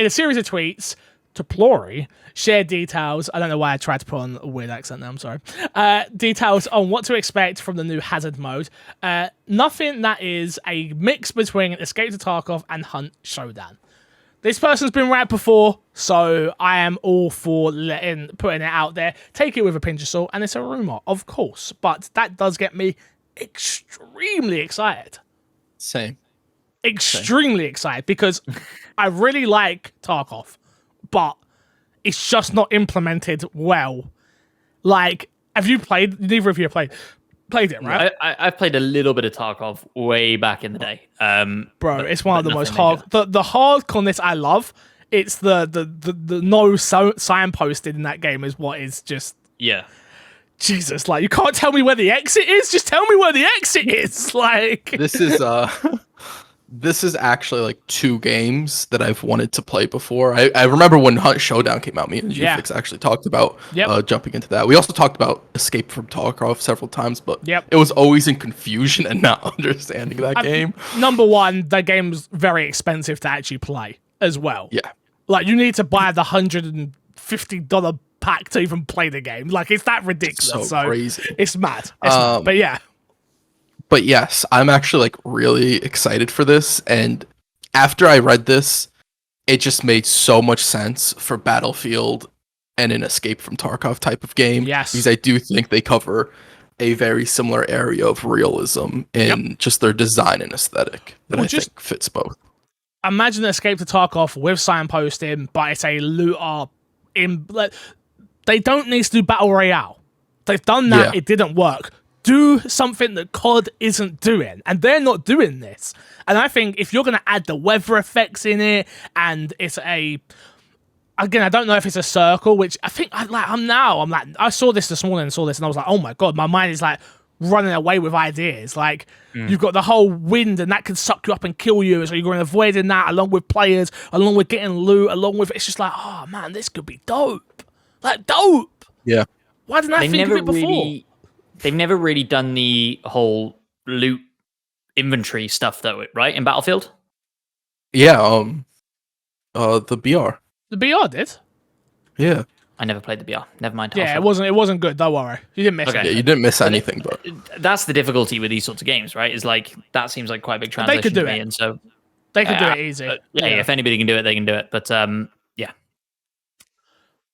series of tweets, Templary shared details. I don't know why I tried to put on a weird accent there, I'm sorry. Details on what to expect from the new Hazard mode. Nothing that is a mix between Escape to Tarkov and Hunt Showdown. This person's been right before, so I am all for putting it out there. Take it with a pinch of salt, and it's a rumor, of course, but that does get me extremely excited. Same. Extremely excited, because I really like Tarkov, but it's just not implemented well. Like, Have you played? Neither of you have played it, right? I've played a little bit of Tarkov way back in the day. Bro, it's one of the most hard. The hardcoreness I love. It's the no signposted in that game is what is just. Yeah. Jesus, like, you can't tell me where the exit is. Just tell me where the exit is. Like, this is actually like 2 games that I've wanted to play before. I remember when Hunt Showdown came out, me and GFix actually talked about jumping into that. We also talked about Escape from Tarkov several times, but it was always in confusion and not understanding that game. Number one, that game's very expensive to actually play as well. Yeah. Like, you need to buy the $150 pack to even play the game. Like, it's that ridiculous. So crazy. It's mad. But yeah. But yes, I'm actually like really excited for this. And after I read this, it just made so much sense for Battlefield and an Escape from Tarkov type of game. Yes. Because I do think they cover a very similar area of realism in just their design and aesthetic that I think fits both. Imagine Escape to Tarkov with signposting, but it's a looter in. They don't need to do Battle Royale. They've done that. It didn't work. Do something that COD isn't doing, and they're not doing this. And I think if you're going to add the weather effects in it, and it's again, I don't know if it's a circle, which I think I saw this morning, and I was like, oh my God, my mind is like running away with ideas. Like, you've got the whole wind, and that can suck you up and kill you, so you're going to avoiding that, along with players, along with getting loot, along with, it's just like, oh man, this could be dope. Like, dope. Yeah. Why didn't I think of it before? They've never really done the whole loot inventory stuff, though, right? In Battlefield? Yeah, the BR. The BR did? Yeah. I never played the BR. Never mind. Yeah, it wasn't good, don't worry. You didn't miss anything. Yeah, you didn't miss anything, but that's the difficulty with these sorts of games, right? Is like, that seems like quite a big transition they could do to me, it. And so they could do it easy. If anybody can do it, they can do it. But yeah.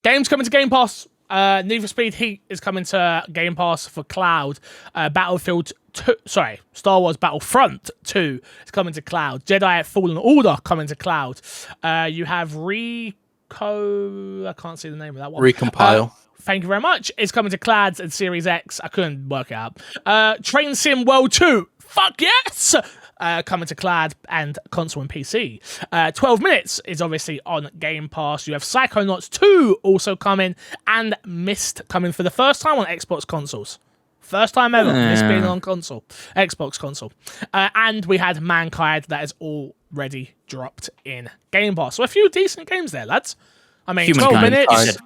Games coming to Game Pass. Need for Speed Heat is coming to Game Pass for cloud. Star Wars Battlefront 2 is coming to cloud. Jedi Fallen Order coming to cloud. You have I can't see the name of that one. Recompile. Thank you very much. It's coming to clouds and Series X. I couldn't work it out. Train Sim World 2. Fuck yes! Coming to cloud and console and PC. 12 Minutes is obviously on Game Pass. You have Psychonauts 2 also coming, and Myst coming for the first time on Xbox consoles. First time ever, Myst being on console, Xbox console. And we had Mankind that is already dropped in Game Pass. So a few decent games there, lads. I mean, Humankind. 12 minutes.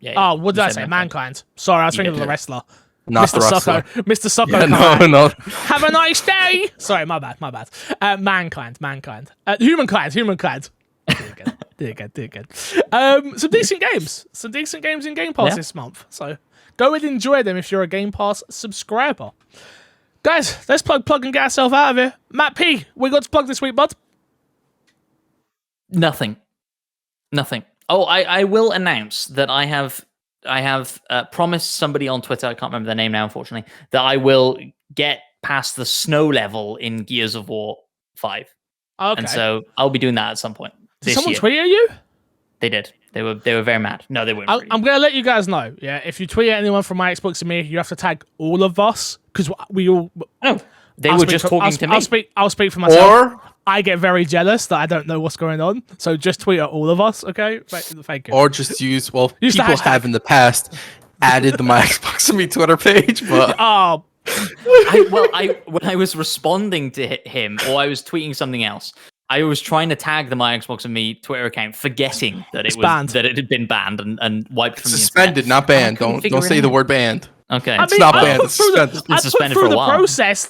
Yeah, what did I say? Mankind. Sorry, I was thinking of the wrestler. Not Mr. Socko. Mr. Socko. Yeah, no. Have a nice day. Sorry, my bad. Mankind. Humankind. Did it good. Some decent games in Game Pass this month. So go and enjoy them if you're a Game Pass subscriber. Guys, let's plug and get ourselves out of here. Matt P, we got to plug this week, bud. Nothing. Oh, I will announce that I have promised somebody on Twitter, I can't remember their name now, unfortunately, that I will get past the snow level in Gears of War 5. Okay. And so I'll be doing that at some point. Did someone tweet at you? They did. They were very mad. No, they weren't. I'm going to let you guys know. Yeah, if you tweet at anyone from my Xbox and me, you have to tag all of us because we all. No, they were just talking to me. I'll speak for myself. Or I get very jealous that I don't know what's going on. So just tweet at all of us, okay? Thank you. Or just use people have in the past added the My Xbox and Me Twitter page, but when I was responding to him or I was tweeting something else, I was trying to tag the My Xbox and Me Twitter account, forgetting that it had been banned and wiped from suspended, not banned. Don't say the word banned. Okay, it's not banned. It's suspended. It's suspended for a while. The process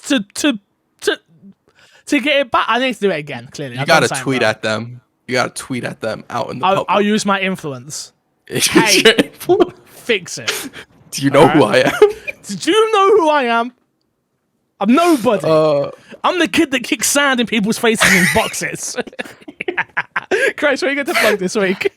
to get it back. I need to do it again. Clearly, you got to tweet at them. You got to tweet at them out in the public. I'll use my influence. Hey, fix it. Do you know who I am? Did you know who I am? I'm nobody. I'm the kid that kicks sand in people's faces in boxes. Christ, what are you going to plug this week?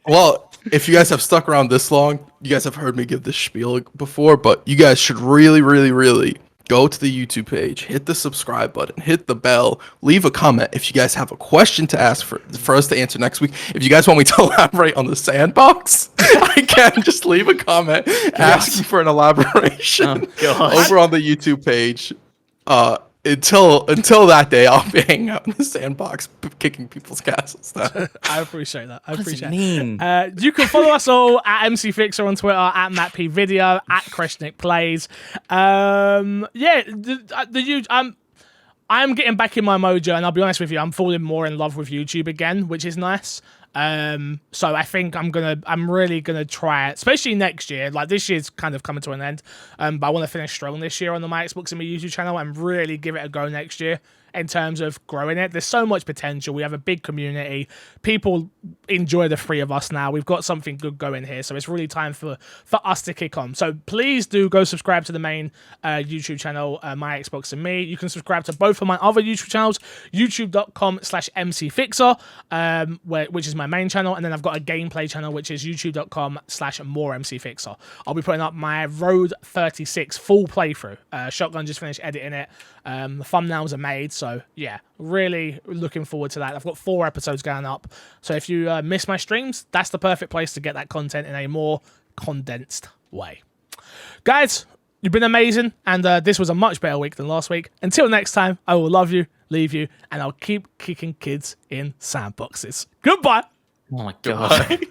Well, if you guys have stuck around this long, you guys have heard me give this spiel before, but you guys should really, really, really go to the YouTube page, hit the subscribe button, hit the bell, leave a comment if you guys have a question to ask for us to answer next week. If you guys want me to elaborate on the sandbox, I can just leave a comment asking for an elaboration over on the YouTube page. Until that day, I'll be hanging out in the sandbox, kicking people's castles down. I appreciate that. I appreciate it. You can follow us all at MC Fixer on Twitter, at MattP Video, at Kreshnik Plays. I'm getting back in my mojo, and I'll be honest with you, I'm falling more in love with YouTube again, which is nice. So I think I'm really gonna try it, especially next year. Like, this year's kind of coming to an end, but I want to finish strong this year on the My Xbox and My YouTube channel and really give it a go next year in terms of growing it. There's so much potential. We have a big community. People enjoy the three of us now. We've got something good going here, so it's really time for us to kick on. So please do go subscribe to the main YouTube channel, My Xbox and Me. You can subscribe to both of my other YouTube channels, youtube.com/mcfixer, which is my main channel, and then I've got a gameplay channel, which is youtube.com/moremcfixer. I'll be putting up my Road 36 full playthrough. Shotgun just finished editing it. The thumbnails are made, so yeah, really looking forward to that. I've got 4 episodes going up, so if you miss my streams, that's the perfect place to get that content in a more condensed way. Guys, you've been amazing, and this was a much better week than last week. Until next time, I will love you, leave you, and I'll keep kicking kids in sandboxes. Goodbye. Oh my god.